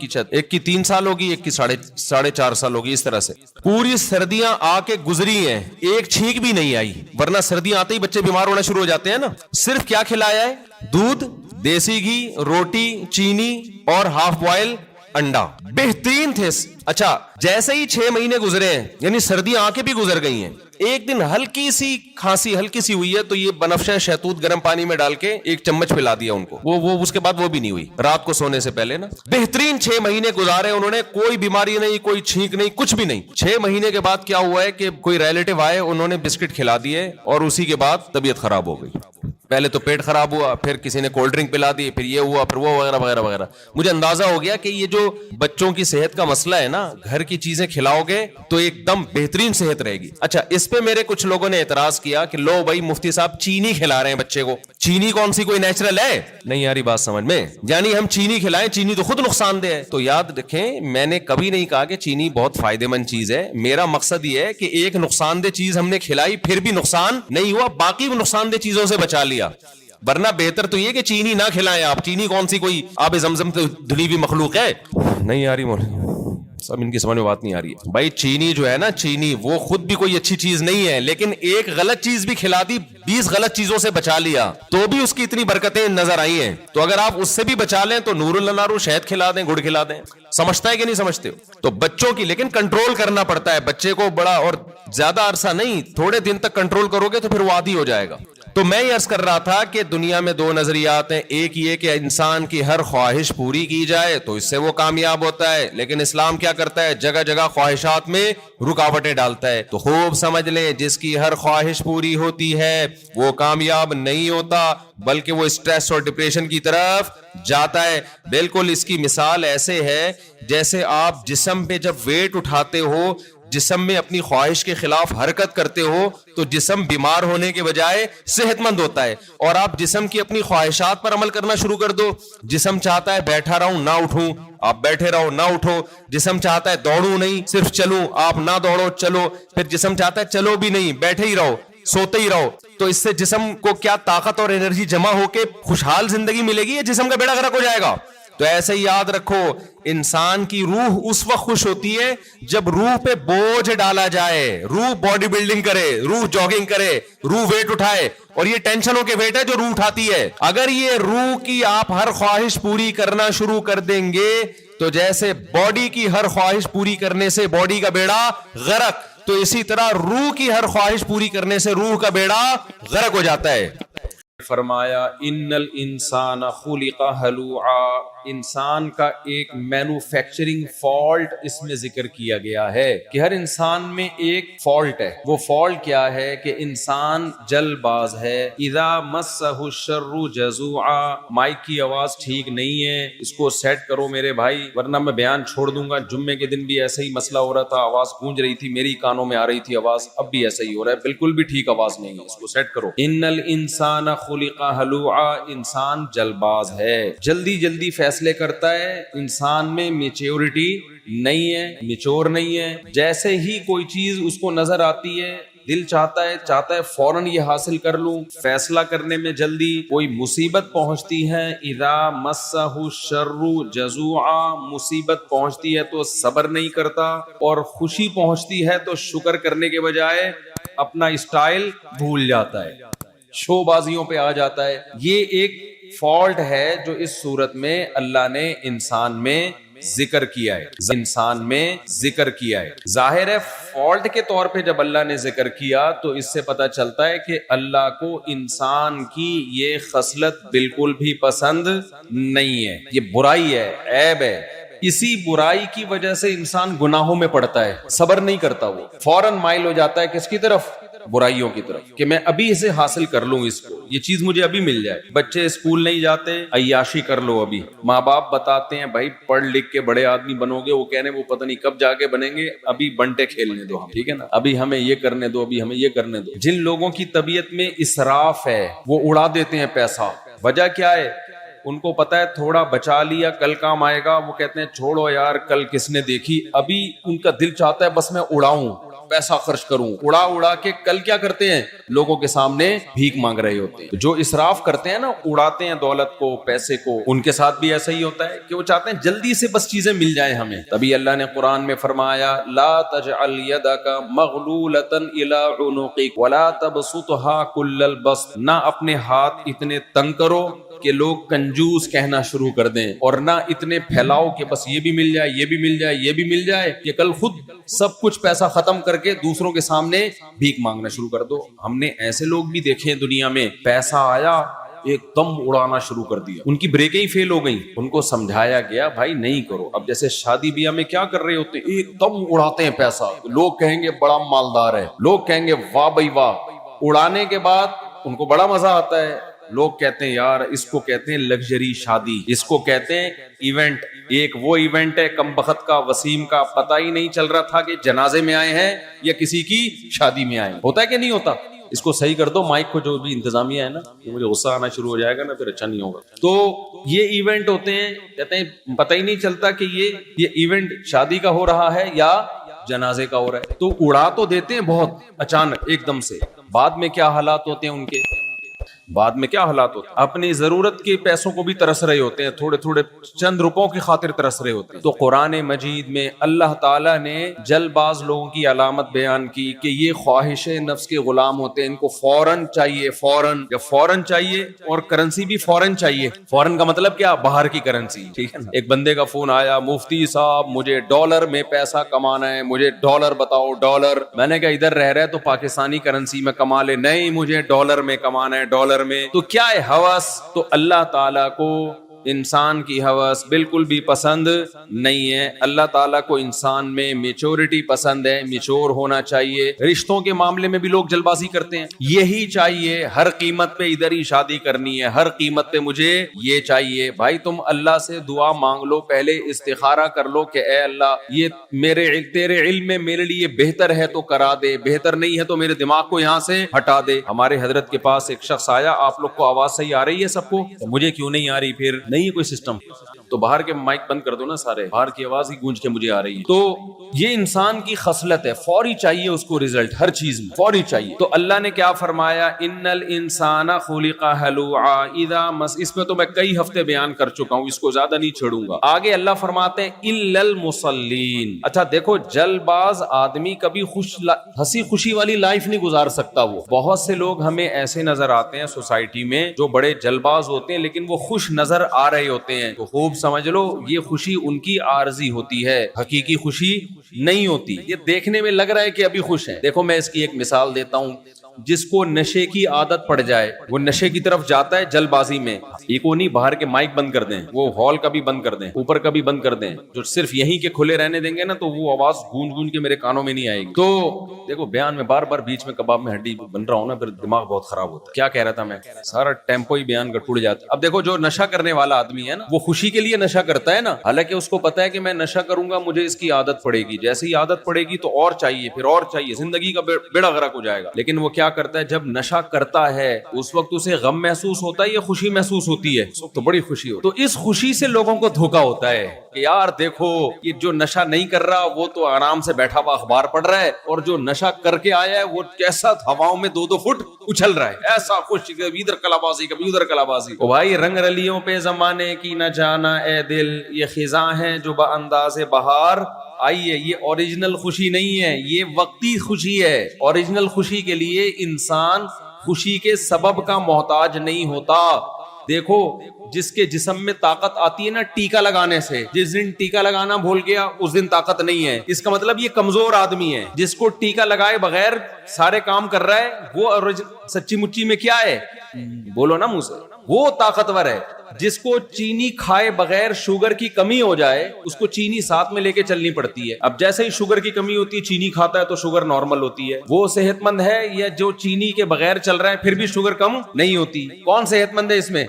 کی 3 سال ہوگی, ایک کی 4.5 سال ہوگی. اس طرح سے پوری سردیاں آ کے گزری ہیں, ایک چھینک بھی نہیں آئی. ورنہ سردیاں آتے ہی بچے بیمار ہونا شروع ہو جاتے ہیں نا. صرف کیا کھلایا ہے؟ دودھ, دیسی گھی, روٹی, چینی اور ہاف بوائل انڈا. بہترین تھے. اچھا, جیسے ہی 6 مہینے گزرے ہیں, یعنی سردیاں آ کے بھی گزر گئی ہیں, ایک دن ہلکی سی کھانسی ہلکی سی ہوئی ہے تو یہ بنفشہ شہتوت گرم پانی میں ڈال کے 1 چمچ پلا دیا ان کو. وہ اس کے بعد وہ بھی نہیں ہوئی رات کو سونے سے پہلے نا. بہترین 6 مہینے گزارے انہوں نے, کوئی بیماری نہیں, کوئی چھینک نہیں, کچھ بھی نہیں. 6 مہینے کے بعد کیا ہوا ہے کہ کوئی ریلیٹو آئے, انہوں نے بسکٹ کھلا دیے اور اسی کے بعد طبیعت خراب ہو گئی. پہلے تو پیٹ خراب ہوا, پھر کسی نے کولڈ ڈرنک پلا دی, پھر یہ ہوا, پھر وہ وغیرہ وغیرہ وغیرہ. مجھے اندازہ ہو گیا کہ یہ جو بچوں کی صحت کا مسئلہ ہے نا, گھر کی چیزیں کھلاؤ گے تو ایک دم بہترین صحت رہے گی. اچھا, اس پہ میرے کچھ لوگوں نے اعتراض کیا کہ لو بھائی مفتی صاحب چینی کھلا رہے ہیں بچے کو. چینی کون سی کوئی نیچرل ہے؟ نہیں آ رہی بات سمجھ میں. یعنی ہم چینی کھلائیں, چینی تو خود نقصان دہ ہے. تو یاد رکھیں, میں نے کبھی نہیں کہا کہ چینی بہت فائدہ مند چیز ہے. میرا مقصد یہ ہے کہ ایک نقصان دہ چیز ہم نے کھلائی, پھر بھی نقصان نہیں ہوا, باقی نقصان دہ چیزوں سے بچا لیا. ورنہ بہتر تو یہ کہ چینی نہ کھلائیں آپ. چینی کون سی کوئی آب زمزم تو دھلی ہوئی مخلوق ہے؟ نہیں آ رہی سب ان کی سمجھ میں بات نہیں آ رہی ہے بھائی. چینی جو ہے نا, چینی وہ خود بھی کوئی اچھی چیز نہیں ہے, لیکن ایک غلط چیز بھی کھلا دی, 20 غلط چیزوں سے بچا لیا, تو بھی اس کی اتنی برکتیں نظر آئی ہیں. تو اگر آپ اس سے بھی بچا لیں تو نور اللہ نارو, شہد کھلا دیں, گڑ کھلا دیں. سمجھتا ہے کہ نہیں سمجھتے ہو؟ تو بچوں کی لیکن کنٹرول کرنا پڑتا ہے. بچے کو بڑا اور زیادہ عرصہ نہیں, تھوڑے دن تک کنٹرول کرو گے تو پھر وہ عادی ہو جائے گا. تو میں یہ عرض کر رہا تھا کہ دنیا میں 2 نظریات ہیں. ایک یہ کہ انسان کی ہر خواہش پوری کی جائے تو اس سے وہ کامیاب ہوتا ہے, لیکن اسلام کیا کرتا ہے؟ جگہ جگہ خواہشات میں رکاوٹیں ڈالتا ہے. تو خوب سمجھ لیں, جس کی ہر خواہش پوری ہوتی ہے وہ کامیاب نہیں ہوتا, بلکہ وہ اسٹریس اور ڈپریشن کی طرف جاتا ہے. بالکل اس کی مثال ایسے ہے جیسے آپ جسم پہ جب ویٹ اٹھاتے ہو, جسم میں اپنی خواہش کے خلاف حرکت کرتے ہو تو جسم بیمار ہونے کے بجائے صحت مند ہوتا ہے. اور آپ جسم کی اپنی خواہشات پر عمل کرنا شروع کر دو, جسم چاہتا ہے بیٹھا رہوں نہ اٹھوں, آپ بیٹھے رہو نہ اٹھو. جسم چاہتا ہے دوڑوں نہیں, صرف چلوں, آپ نہ دوڑو چلو. پھر جسم چاہتا ہے چلو بھی نہیں, بیٹھے ہی رہو, سوتے ہی رہو. تو اس سے جسم کو کیا طاقت اور انرجی جمع ہو کے خوشحال زندگی ملے گی, یا جسم کا بیڑا غرق ہو جائے گا؟ تو ایسے ہی یاد رکھو, انسان کی روح اس وقت خوش ہوتی ہے جب روح پہ بوجھ ڈالا جائے, روح باڈی بلڈنگ کرے, روح جاگنگ کرے, روح ویٹ اٹھائے. اور یہ ٹینشنوں کے ویٹ ہے جو روح اٹھاتی ہے. اگر یہ روح کی آپ ہر خواہش پوری کرنا شروع کر دیں گے تو جیسے باڈی کی ہر خواہش پوری کرنے سے باڈی کا بیڑا غرق, تو اسی طرح روح کی ہر خواہش پوری کرنے سے روح کا بیڑا غرق ہو جاتا ہے. فرمایا ان الانسان خلق ہلوعا, انسان کا ایک مینوفیکچرنگ فالٹ اس میں ذکر کیا گیا ہے کہ ہر انسان میں ایک فالٹ ہے. وہ فالٹ کیا ہے کہ انسان جل باز ہے. اذا مسہ الشر جزوعا, مائک کی آواز ٹھیک نہیں ہے, اس کو سیٹ کرو میرے بھائی ورنہ میں بیان چھوڑ دوں گا. جمعے کے دن بھی ایسا ہی مسئلہ ہو رہا تھا, آواز گونج رہی تھی, میری کانوں میں آ رہی تھی آواز, اب بھی ایسا ہی ہو رہا ہے, بالکل بھی ٹھیک آواز نہیں ہے, اس کو سیٹ کرو. ان الانسان خلق ہلوعا, انسان جل باز ہے, جلدی جلدی فیصلے کرتا ہے. انسان میں میچیورٹی نہیں ہے, میچور نہیں ہے. جیسے ہی کوئی چیز اس کو نظر آتی ہے دل چاہتا ہے فوراً یہ حاصل کر لوں. فیصلہ کرنے میں جلدی. کوئی مصیبت پہنچتی ہے, اذا مسہ الشر جزوعا, مصیبت پہنچتی ہے تو صبر نہیں کرتا, اور خوشی پہنچتی ہے تو شکر کرنے کے بجائے اپنا اسٹائل بھول جاتا ہے, شو بازیوں پہ آ جاتا ہے. یہ ایک فالٹ ہے جو اس صورت میں اللہ نے انسان میں ذکر کیا ہے, انسان میں ذکر کیا ہے. ظاہر ہے فالٹ کے طور پہ جب اللہ نے ذکر کیا تو اس سے پتہ چلتا ہے کہ اللہ کو انسان کی یہ خصلت بالکل بھی پسند نہیں ہے, یہ برائی ہے, عیب ہے. اسی برائی کی وجہ سے انسان گناہوں میں پڑتا ہے, صبر نہیں کرتا, وہ فوراً مائل ہو جاتا ہے کس کی طرف؟ برائیوں کی طرف, کہ میں ابھی اسے حاصل کر لوں, اس کو یہ چیز مجھے ابھی مل جائے. بچے اسکول نہیں جاتے, عیاشی کر لو ابھی. ماں باپ بتاتے ہیں بھائی پڑھ لکھ کے بڑے آدمی بنو گے, وہ کہنے وہ پتہ نہیں کب جا کے بنیں گے, ابھی بنٹے کھیلنے دو ہم, ٹھیک ہے نا, ابھی ہمیں یہ کرنے دو, ابھی ہمیں یہ کرنے دو. جن لوگوں کی طبیعت میں اسراف ہے وہ اڑا دیتے ہیں پیسہ. وجہ کیا ہے؟ ان کو پتا ہے تھوڑا بچا لیا کل کام آئے گا, وہ کہتے ہیں چھوڑو یار کل کس نے دیکھی, ابھی ان کا دل چاہتا ہے بس میں اڑاؤں. پیسہ خرچ کروں, اڑا اڑا کے کل کیا کرتے ہیں, لوگوں کے سامنے بھیک مانگ رہے ہوتے ہیں. جو اسراف کرتے ہیں نا, اڑاتے ہیں دولت کو, پیسے کو, ان کے ساتھ بھی ایسا ہی ہوتا ہے کہ وہ چاہتے ہیں جلدی سے بس چیزیں مل جائیں ہمیں. تبھی اللہ نے قرآن میں فرمایا لا تجعل یدک مغلولۃ الی عنقک ولا تبسطها کل البسط, نہ اپنے ہاتھ اتنے تنگ کرو کہ لوگ کنجوس کہنا شروع کر دیں, اور نہ اتنے پھیلاؤ کہ بس یہ بھی مل جائے, یہ بھی مل جائے, یہ بھی مل جائے, کہ کل خود سب کچھ پیسہ ختم کر کے دوسروں کے سامنے بھیک مانگنا شروع کر دو. ہم نے ایسے لوگ بھی دیکھے ہیں دنیا میں, پیسہ آیا ایک دم اڑانا شروع کر دیا, ان کی بریکیں ہی فیل ہو گئیں. ان کو سمجھایا گیا بھائی نہیں کرو. اب جیسے شادی بیاہ میں کیا کر رہے ہوتے ہیں, ایک دم اڑاتے ہیں پیسہ, لوگ کہیں گے بڑا مالدار ہے, لوگ کہیں گے واہ بھائی واہ. اڑانے کے بعد ان کو بڑا مزہ آتا ہے, لوگ کہتے ہیں یار اس کو کہتے ہیں لگژری شادی, اس کو کہتے ہیں ایونٹ. ایک وہ ایونٹ ہے کم بخت کا, وسیم کا, پتہ ہی نہیں چل رہا تھا کہ جنازے میں آئے ہیں یا کسی کی شادی میں آئے. ہوتا ہے کہ نہیں ہوتا؟ اس کو صحیح کر دو مائک کو, جو بھی انتظامیہ ہے نا, مجھے غصہ آنا شروع ہو جائے گا نا, پھر اچھا نہیں ہوگا. تو یہ ایونٹ ہوتے ہیں, کہتے ہیں پتہ ہی نہیں چلتا کہ یہ ایونٹ شادی کا ہو رہا ہے یا جنازے کا ہو رہا ہے. تو اڑا تو دیتے ہیں بہت اچانک ایک دم سے, بعد میں کیا حالات ہوتے ہیں ان کے, بعد میں کیا حالات ہوتے ہیں, اپنی ضرورت کے پیسوں کو بھی ترس رہے ہوتے ہیں, تھوڑے تھوڑے چند روپوں کی خاطر ترس رہے ہوتے ہیں. تو قرآن مجید میں اللہ تعالیٰ نے جلد باز لوگوں کی علامت بیان کی کہ یہ خواہش نفس کے غلام ہوتے ہیں, ان کو فوراً چاہیے, فوراً چاہیے, اور کرنسی بھی فوراً چاہیے. فوراً کا مطلب کیا, باہر کی کرنسی, ٹھیک ہے نا. ایک بندے کا فون آیا, مفتی صاحب مجھے ڈالر میں پیسہ کمانا ہے, مجھے ڈالر بتاؤ ڈالر. میں نے کہا ادھر رہ رہے تو پاکستانی کرنسی میں کما لے. نہیں, مجھے ڈالر میں کمانا ہے, ڈالر میں. تو کیا ہے ہوس؟ تو اللہ تعالیٰ کو انسان کی ہوس بالکل بھی پسند نہیں ہے. اللہ تعالیٰ کو انسان میں میچورٹی پسند ہے, میچور ہونا چاہیے. رشتوں کے معاملے میں بھی لوگ جلد بازی کرتے ہیں, یہی چاہیے, ہر قیمت پہ ادھر ہی شادی کرنی ہے, ہر قیمت پہ مجھے یہ چاہیے. بھائی تم اللہ سے دعا مانگ لو, پہلے استخارہ کر لو کہ اے اللہ یہ تیرے علم میں میرے لیے بہتر ہے تو کرا دے, بہتر نہیں ہے تو میرے دماغ کو یہاں سے ہٹا دے. ہمارے حضرت کے پاس ایک شخص آیا, آپ لوگ کو آواز صحیح آ رہی ہے سب کو؟ مجھے کیوں نہیں آ رہی؟ پھر نہیں ہے کوئی سسٹم تو باہر کے مائک بند کر دو نا سارے, باہر کی آواز ہی گونج کے مجھے آ رہی ہے. تو یہ انسان کی خصلت ہے, فوری چاہیے اس کو رزلٹ, ہر چیز میں فوری چاہیے. تو اللہ نے کیا فرمایا, ان الانسان خلق ہلوعا اذا مس. اس میں تو میں کئی ہفتے بیان کر چکا ہوں, اس کو زیادہ نہیں چھیڑوں گا. آگے اللہ فرماتے ہیں الا المصلین. اچھا دیکھو, جلد باز آدمی کبھی ہنسی خوشی والی لائف نہیں گزار سکتا. وہ بہت سے لوگ ہمیں ایسے نظر آتے ہیں سوسائٹی میں جو بڑے جلد باز ہوتے ہیں لیکن وہ خوش نظر آ رہے ہوتے ہیں. تو خوب سمجھ لو, یہ خوشی ان کی عارضی ہوتی ہے, حقیقی خوشی نہیں ہوتی. یہ دیکھنے میں لگ رہا ہے کہ ابھی خوش ہیں. دیکھو میں اس کی ایک مثال دیتا ہوں. جس کو نشے کی عادت پڑ جائے وہ نشے کی طرف جاتا ہے جلد بازی میں. ایک وہ نہیں, باہر کے مائک بند کر دیں, وہ ہال کا بھی بند کر دیں, اوپر کا بھی بند کر دیں, جو صرف یہیں کے کھلے رہنے دیں گے نا تو وہ آواز گونج گونج کے میرے کانوں میں نہیں آئے گی. تو دیکھو بیان میں بار بار بیچ میں کباب میں ہڈی بن رہا ہوں نا, پھر دماغ بہت خراب ہوتا ہے. کیا کہہ رہا تھا میں, سارا ٹیمپو ہی بیان کا ٹوٹ جاتا ہے. اب دیکھو جو نشہ کرنے والا آدمی ہے نا, وہ خوشی کے لیے نشہ کرتا ہے نا, حالانکہ اس کو پتا ہے کہ میں نشہ کروں گا مجھے اس کی عادت پڑے گی, جیسے ہی عادت پڑے گی تو اور چاہیے, پھر اور چاہیے, زندگی کا بیڑا غرق ہو جائے گا. لیکن وہ کیا کرتا ہے, جب نشہ کرتا ہے اس وقت اسے غم محسوس ہوتا ہے یا خوشی محسوس ہوتی ہے؟ تو بڑی خوشی ہوتی ہے. تو اس خوشی سے لوگوں کو دھوکا ہوتا ہے کہ یار دیکھو یہ جو نشہ نہیں کر رہا وہ تو آرام سے بیٹھا ہوا اخبار پڑھ رہا ہے, اور جو نشہ کر کے آیا ہے وہ کیسا ہواؤں میں 2-2 فٹ اچھل رہا ہے, ایسا خوش, کبھی ادھر کلابازی کبھی ادھر کلابازی. او بھائی رنگ رلیوں پہ زمانے کی نہ جانا اے دل, یہ خزاں ہیں جو بانداز بہار آئیے. یہ اوریجنل خوشی نہیں ہے, یہ وقتی خوشی ہے. اوریجنل خوشی کے لیے انسان خوشی کے سبب کا محتاج نہیں ہوتا. دیکھو جس کے جسم میں طاقت آتی ہے نا ٹیکا لگانے سے, جس دن ٹیکا لگانا بھول گیا اس دن طاقت نہیں ہے. اس کا مطلب یہ کمزور آدمی ہے. جس کو ٹیکا لگائے بغیر سارے کام کر رہا ہے وہ سچی مچی میں کیا ہے, بولو نا منہ سے, وہ طاقتور ہے. جس کو چینی کھائے بغیر شوگر کی کمی ہو جائے اس کو چینی ساتھ میں لے کے چلنی پڑتی ہے. اب جیسے ہی شوگر کی کمی ہوتی ہے چینی کھاتا ہے تو شوگر نارمل ہوتی ہے. وہ صحت مند ہے یا جو چینی کے بغیر چل رہا ہے پھر بھی شوگر کم نہیں ہوتی؟ کون صحت مند ہے اس میں؟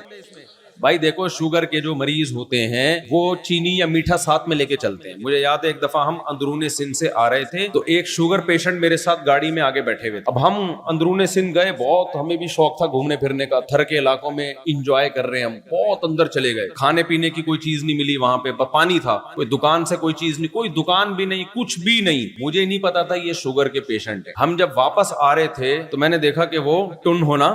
بھائی دیکھو شوگر کے جو مریض ہوتے ہیں وہ چینی یا میٹھا ساتھ میں لے کے چلتے ہیں. مجھے یاد ہے ایک دفعہ ہم اندرون سندھ سے آ رہے تھے تو ایک شوگر پیشنٹ میرے ساتھ گاڑی میں آگے بیٹھے ہوئے تھے. اب ہم اندرون سندھ گئے, بہت ہمیں بھی شوق تھا گھومنے پھرنے کا, تھر کے علاقوں میں انجوائے کر رہے ہیں ہم, بہت اندر چلے گئے. کھانے پینے کی کوئی چیز نہیں ملی وہاں پہ, پانی تھا, کوئی دکان سے کوئی چیز نہیں, کوئی دکان بھی نہیں, کچھ بھی نہیں. مجھے نہیں پتا تھا یہ شوگر کے پیشنٹ ہے. ہم جب واپس آ رہے تھے تو میں نے دیکھا کہ وہ ٹن ہونا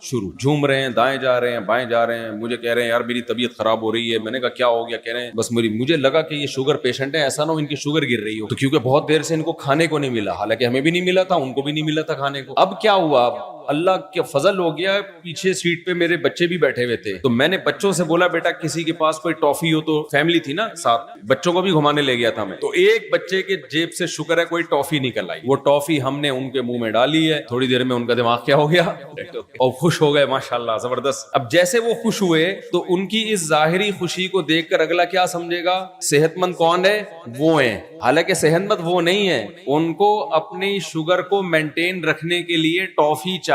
شروع, جھوم رہے ہیں, دائیں جا رہے ہیں, بائیں جا رہے ہیں. مجھے کہہ رہے ہیں یار میری طبیعت خراب ہو رہی ہے. میں نے کہا کیا ہو گیا؟ کہہ رہے ہیں بس مجھے لگا کہ یہ شوگر پیشنٹ ہے, ایسا نہ ہو ان کی شوگر گر رہی ہو. تو کیونکہ بہت دیر سے ان کو کھانے کو نہیں ملا, حالانکہ ہمیں بھی نہیں ملا تھا, ان کو بھی نہیں ملا تھا کھانے کو. اب کیا ہوا, اب اللہ کے فضل ہو گیا, پیچھے سیٹ پہ میرے بچے بھی بیٹھے ہوئے تھے. تو میں نے بچوں سے بولا بیٹا کسی کے پاس کوئی ٹافی ہو تو, فیملی تھی نا ساتھ, بچوں کو بھی گھمانے لے گیا تھا میں. تو ایک بچے کے جیب سے شکر ہے کوئی ٹافی نکل آئی. وہ ٹافی ہم نے ان کے منہ میں ڈالی ہے. تھوڑی دیر میں ان کا دماغ کیا ہو گیا اور خوش ہو گئے ماشاءاللہ, زبردست. اب جیسے وہ خوش ہوئے تو ان کی اس ظاہری خوشی کو دیکھ کر اگلا کیا سمجھے گا, صحت مند کون ہے؟ وہ ہیں. حالانکہ صحت مند وہ نہیں ہے, ان کو اپنی شوگر کو مینٹین رکھنے کے لیے ٹافی چاہیے.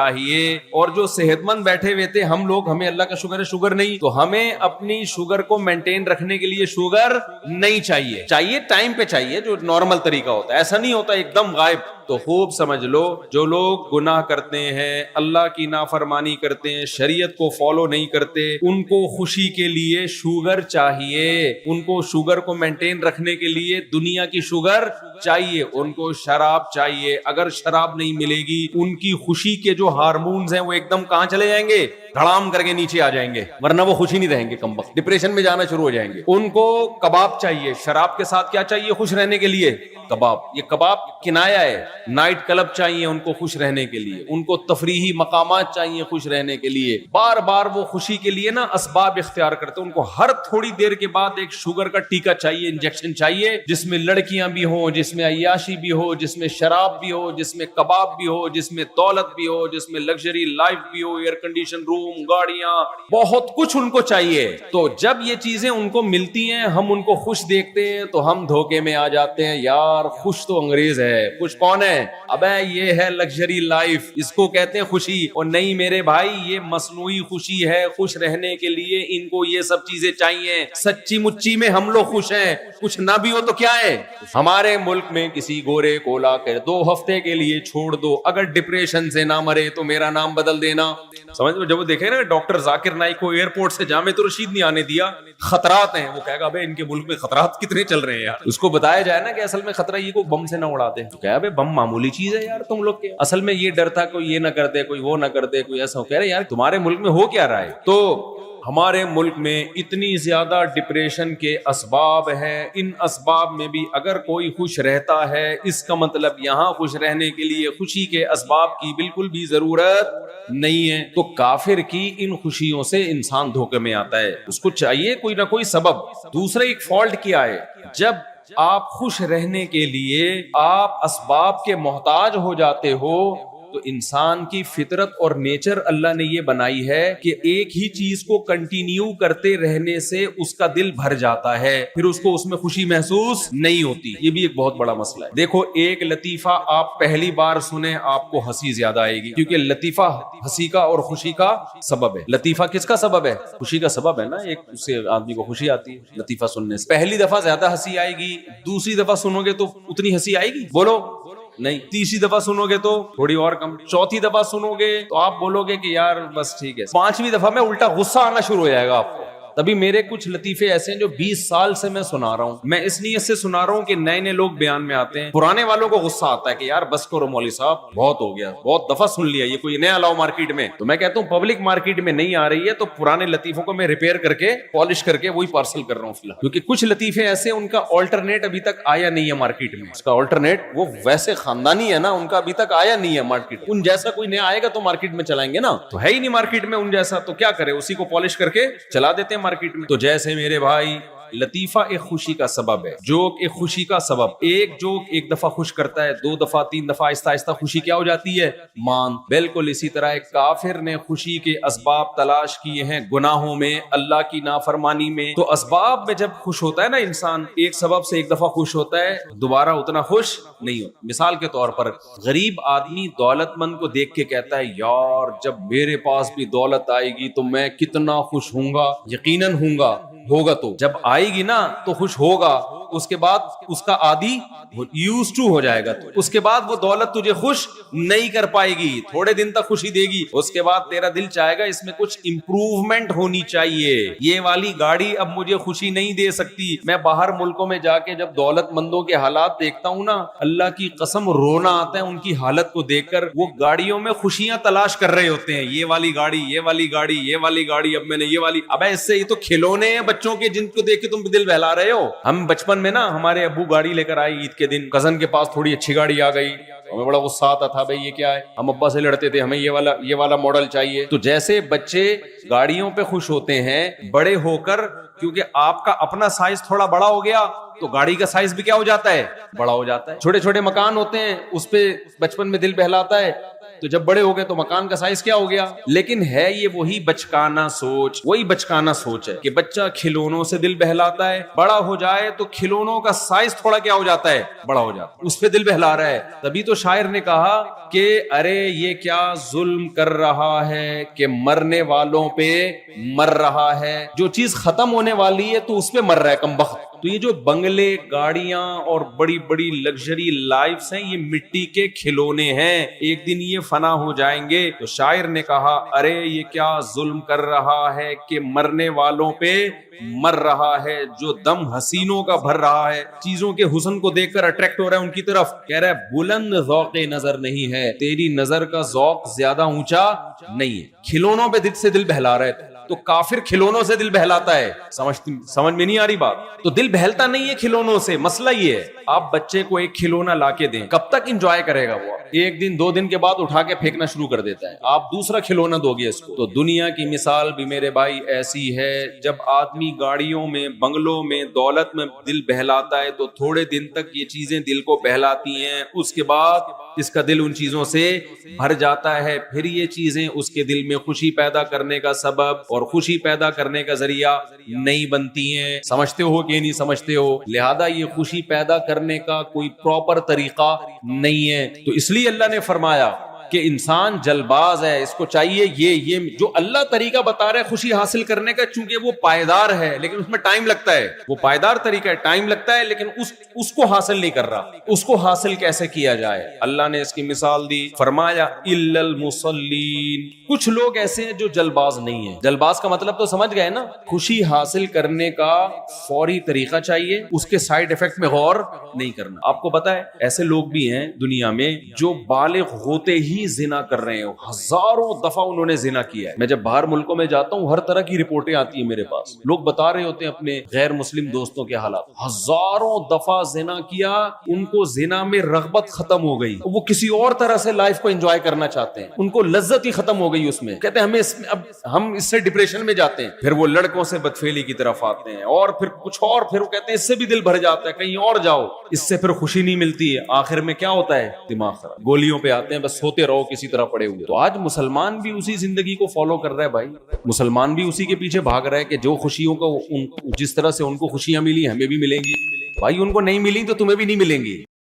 اور جو صحت مند بیٹھے ہوئے تھے ہم لوگ, ہمیں اللہ کا شکر ہے شوگر نہیں, تو ہمیں اپنی شوگر کو مینٹین رکھنے کے لیے شوگر نہیں چاہیے. چاہیے ٹائم پہ چاہیے, جو نارمل طریقہ ہوتا ہے, ایسا نہیں ہوتا ایک دم غائب. تو خوب سمجھ لو, جو لوگ گناہ کرتے ہیں, اللہ کی نافرمانی کرتے ہیں, شریعت کو فالو نہیں کرتے, ان کو خوشی کے لیے شوگر چاہیے. ان کو شوگر کو مینٹین رکھنے کے لیے دنیا کی شوگر چاہیے. ان کو شراب چاہیے. اگر شراب نہیں ملے گی, ان کی خوشی کے جو ہارمونز ہیں وہ ایک دم کہاں چلے جائیں گے؟ دھڑام کر کے نیچے آ جائیں گے, ورنہ وہ خوشی نہیں رہیں گے, کم وقت ڈپریشن میں جانا شروع ہو جائیں گے. ان کو کباب چاہیے. شراب کے ساتھ کیا چاہیے خوش رہنے کے لیے؟ کباب. یہ کباب کنایا ہے. نائٹ کلب چاہیے ان کو خوش رہنے کے لیے. ان کو تفریحی مقامات چاہیے خوش رہنے کے لیے. بار بار وہ خوشی کے لیے نا اسباب اختیار کرتے ہیں. ان کو ہر تھوڑی دیر کے بعد ایک شوگر کا ٹیکا چاہیے, انجیکشن چاہیے, جس میں لڑکیاں بھی ہوں, جس میں عیاشی بھی ہو, جس میں شراب بھی ہو, جس میں کباب بھی ہو, جس میں دولت بھی ہو, جس میں لگژری لائف بھی ہو, ایئر کنڈیشن روم, گاڑیاں, بہت کچھ ان کو چاہیے. تو جب یہ چیزیں ان کو ملتی ہیں, ہم ان کو خوش دیکھتے ہیں تو ہم دھوکے میں آ جاتے ہیں, یار خوش تو انگریز ہے, خوش کون ہے؟ ابے یہ ہے لگژری لائف, اس کو کہتے ہیں خوشی. اور نہیں میرے بھائی, یہ مصنوعی خوشی ہے. خوش رہنے کے لیے ان کو یہ سب چیزیں چاہیے. سچی مچی میں ہم لوگ خوش ہیں, کچھ نہ بھی ہو تو کیا ہے. ہمارے ملک میں کسی گورے کو لا کر 2 ہفتے کے لیے چھوڑ دو, اگر ڈپریشن سے نہ مرے تو میرا نام بدل دینا. سمجھ میں, جب وہ دیکھے نا ڈاکٹر ذاکر نائک کو ایئرپورٹ سے جامع رشید نہیں آنے دیا, خطرات ہیں, وہ کہے گا بھائی ان کے ملک میں خطرات کتنے چل رہے ہیں یار. اس کو بتایا جائے نا کہ اصل میں خطرہ یہ کوئی بم سے نہ اڑا دے, تو کہا بھائی بم معمولی چیز ہے یار تم لوگ کے, اصل میں یہ ڈر تھا کوئی یہ نہ کر دے, کوئی وہ نہ کر دے, کوئی ایسا ہو. کہہ رہے یار تمہارے ملک میں ہو کیا رہا ہے. تو ہمارے ملک میں اتنی زیادہ ڈپریشن کے اسباب ہیں. ان اسباب میں بھی اگر کوئی خوش رہتا ہے, اس کا مطلب یہاں خوش رہنے کے لیے خوشی کے اسباب کی بالکل بھی ضرورت نہیں ہے. تو کافر کی ان خوشیوں سے انسان دھوکے میں آتا ہے. اس کو چاہیے کوئی نہ کوئی سبب. دوسرا ایک فالٹ کیا ہے, جب آپ خوش رہنے کے لیے آپ اسباب کے محتاج ہو جاتے ہو, تو انسان کی فطرت اور نیچر اللہ نے یہ بنائی ہے کہ ایک ہی چیز کو کنٹینیو کرتے رہنے سے اس کا دل بھر جاتا ہے, پھر اس کو اس میں خوشی محسوس نہیں ہوتی. یہ بھی ایک بہت بڑا مسئلہ ہے. دیکھو ایک لطیفہ آپ پہلی بار سنیں آپ کو ہنسی زیادہ آئے گی, کیونکہ لطیفہ ہنسی کا اور خوشی کا سبب ہے. لطیفہ کس کا سبب ہے؟ خوشی کا سبب ہے نا. ایک اس سے آدمی کو خوشی آتی ہے لطیفہ سننے سے. پہلی دفعہ زیادہ ہنسی آئے گی, دوسری دفعہ سنو گے تو اتنی ہنسی آئے گی, بولو نہیں. تیسری دفعہ سنو گے تو تھوڑی اور کم. چوتھی دفعہ سنو گے تو آپ بولو گے کہ یار بس ٹھیک ہے. 5ویں دفعہ میں الٹا غصہ آنا شروع ہو جائے گا آپ کو. تبھی میرے کچھ لطیفے ایسے ہیں جو 20 سال سے میں سنا رہا ہوں. میں اس نیت سے سنا رہا ہوں کہ نئے نئے لوگ بیان میں آتے ہیں, پرانے والوں کو غصہ آتا ہے کہ یار بس کرو مولوی صاحب, بہت ہو گیا, بہت دفعہ سن لیا, یہ کوئی نیا لاؤ مارکیٹ میں. تو میں کہتا ہوں پبلک مارکیٹ میں نہیں آ رہی ہے, تو پرانے لطیفوں کو میں ریپیئر کر کے پالش کر کے وہی پارسل کر رہا ہوں فی الحال. کیونکہ کچھ لطیفے ایسے ان کا آلٹرنیٹ ابھی تک آیا نہیں ہے مارکیٹ میں. اس کا آلٹرنیٹ وہ ویسے خاندانی ہے نا, ان کا ابھی تک آیا نہیں ہے مارکیٹ. ان جیسا کوئی نیا آئے گا تو مارکیٹ میں چلائیں گے نا, تو ہے ہی نہیں مارکیٹ میں ان جیسا, تو کیا کرے, اسی کو پالش کر کے چلا دیتے ہیں مارکیٹ میں. تو جیسے میرے بھائی لطیفہ ایک خوشی کا سبب ہے، جوک ایک خوشی کا سبب۔ ایک جوک ایک دفعہ خوش کرتا ہے، 2 دفعہ 3 دفعہ آہستہ آہستہ خوشی کیا ہو جاتی ہے؟ مان۔ بالکل اسی طرح ایک کافر نے خوشی کے اسباب تلاش کیے ہیں گناہوں میں، اللہ کی نافرمانی میں، تو اسباب میں جب خوش ہوتا ہے نا انسان، ایک سبب سے ایک دفعہ خوش ہوتا ہے، دوبارہ اتنا خوش نہیں ہوتا۔ مثال کے طور پر غریب آدمی دولت مند کو دیکھ کے کہتا ہے یار جب میرے پاس بھی دولت آئے گی تو میں کتنا خوش ہوں گا، یقیناً ہوں گا، ہوگا، تو جب آئے گی نا تو خوش ہوگا، اس کے بعد اس کا عادی یوز ٹو ہو جائے گا، اس کے بعد وہ دولت تجھے خوش نہیں کر پائے گی، تھوڑے دن تک خوشی دے گی، اس کے بعد تیرا دل چاہے گا اس میں کچھ امپروومنٹ ہونی چاہیے، یہ والی گاڑی اب مجھے خوشی نہیں دے سکتی۔ میں باہر ملکوں میں جا کے جب دولت مندوں کے حالات دیکھتا ہوں نا، اللہ کی قسم رونا آتا ہے ان کی حالت کو دیکھ کر۔ وہ گاڑیوں میں خوشیاں تلاش کر رہے ہوتے ہیں، یہ والی گاڑی، یہ والی گاڑی، یہ والی گاڑی، اب میں نے یہ والی، ابے اس سے یہ تو کھلونے ہیں بچوں کے جن کو دیکھ کے تم دل بہلا رہے ہو۔ ہم بچپن میں نا ہمارے ابو گاڑی لے کر آئے عید کے دن، کزن کے پاس تھوڑی اچھی گاڑی آ گئی، ہمیں بڑا غصہ آتا تھا، بھائی یہ کیا ہے، ہم ابا سے لڑتے تھے ہمیں یہ والا ماڈل چاہیے۔ تو جیسے بچے گاڑیوں پہ خوش ہوتے ہیں، بڑے ہو کر کیونکہ آپ کا اپنا سائز تھوڑا بڑا ہو گیا تو گاڑی کا سائز بھی کیا ہو جاتا ہے؟ بڑا ہو جاتا ہے۔ چھوٹے چھوٹے مکان ہوتے ہیں اس پہ بچپن میں دل بہلاتا ہے، تو جب بڑے ہو گئے تو مکان کا سائز کیا ہو گیا؟ لیکن ہے یہ وہی بچکانا سوچ ہے کہ بچہ کھلونوں سے دل بہلاتا ہے، بڑا ہو جائے تو کھلونوں کا سائز تھوڑا کیا ہو جاتا ہے؟ بڑا ہو جاتا ہے، اس پہ دل بہلا رہا ہے۔ تبھی تو شاعر نے کہا کہ ارے یہ کیا ظلم کر رہا ہے کہ مرنے والوں پہ مر رہا ہے، جو چیز ختم ہونے والی ہے تو اس پہ مر رہا ہے کمبخت۔ تو یہ جو بنگلے، گاڑیاں اور بڑی بڑی لگژری لائفز ہیں، یہ مٹی کے کھلونے ہیں، ایک دن یہ فنا ہو جائیں گے۔ تو شاعر نے کہا ارے یہ کیا ظلم کر رہا ہے کہ مرنے والوں پہ مر رہا ہے، جو دم حسینوں کا بھر رہا ہے، چیزوں کے حسن کو دیکھ کر اٹریکٹ ہو رہا ہے ان کی طرف، کہہ رہا ہے بلند ذوق نظر نہیں ہے، تیری نظر کا ذوق زیادہ اونچا نہیں ہے، کھلونوں پہ دل سے دل بہلا رہے تھے۔ تو کافر کھلونوں سے دل بہلاتا ہے، سمجھ میں نہیں آ رہی بات؟ تو دل بہلتا نہیں ہے کھلونوں سے، مسئلہ یہ ہے آپ بچے کو ایک کھلونا لا کے دیں، کب تک انجوائے کرے گا وہ؟ ایک دن 2 دن کے بعد اٹھا کے پھینکنا شروع کر دیتا ہے، آپ دوسرا کھلونا دو گے اس کو۔ تو دنیا کی مثال بھی میرے بھائی ایسی ہے، جب آدمی گاڑیوں میں، بنگلوں میں، دولت میں دل بہلاتا ہے تو تھوڑے دن تک یہ چیزیں دل کو بہلاتی ہیں، اس کے بعد اس کا دل ان چیزوں سے بھر جاتا ہے، پھر یہ چیزیں اس کے دل میں خوشی پیدا کرنے کا سبب اور خوشی پیدا کرنے کا ذریعہ نہیں بنتی ہیں۔ سمجھتے ہو کہ نہیں سمجھتے ہو؟ لہذا یہ خوشی پیدا کرنے کا کوئی پراپر طریقہ نہیں ہے۔ تو اس لیے اللہ نے فرمایا کہ انسان جلباز ہے، اس کو چاہیے یہ جو اللہ طریقہ بتا رہا ہے خوشی حاصل کرنے کا، چونکہ وہ پائیدار ہے لیکن اس میں ٹائم لگتا ہے، وہ پائیدار طریقہ ہے، ٹائم لگتا ہے، لیکن اس کو حاصل نہیں کر رہا۔ اس کو حاصل کیسے کیا جائے؟ اللہ نے اس کی مثال دی، فرمایا الا المصلین، کچھ لوگ ایسے ہیں جو جلباز نہیں ہیں۔ جلباز کا مطلب تو سمجھ گئے نا، خوشی حاصل کرنے کا فوری طریقہ چاہیے، اس کے سائیڈ افیکٹ میں غور نہیں کرنا۔ آپ کو پتا ہے ایسے لوگ بھی ہیں دنیا میں جو بالغ ہوتے ہی زنا کر رہے ہیں، ہزاروں دفعہ انہوں نے زنا کیا ہے۔ میں جب باہر ملکوں میں جاتا ہوں ہر طرح کی رپورٹیں آتی ہیں میرے پاس، لوگ بتا رہے ہوتے ہیں اپنے غیر مسلم دوستوں کے حالات، ہزاروں دفعہ زنا کیا، ان کو زنا میں رغبت ختم ہو گئی، وہ کسی اور طرح سے لائف کو انجوائے کرنا چاہتے ہیں، ان کو لذت ہی ختم ہو گئی اس میں، کہتے ہیں اب ہم اس سے ڈپریشن میں جاتے ہیں، پھر وہ لڑکوں سے بدفعلی کی طرف آتے ہیں اور پھر کچھ اور، پھر وہ کہتے ہیں اس سے بھی دل بھر جاتا ہے، کہیں اور جاؤ، اس سے پھر خوشی نہیں ملتی ہے، آخر میں کیا ہوتا ہے؟ دماغ خراب، گولیوں پہ آتے ہیں، بس سوتے رہو کسی طرح پڑے ہوئے۔ تو آج مسلمان بھی اسی زندگی کو فالو کر رہا ہے بھائی، مسلمان بھی اسی کے پیچھے بھاگ رہا ہے کہ جو خوشیوں کو جس طرح سے ان کو خوشیاں ملی ہمیں بھی ملیں گی، بھائی ان کو نہیں ملی تو تمہیں بھی نہیں ملیں گی۔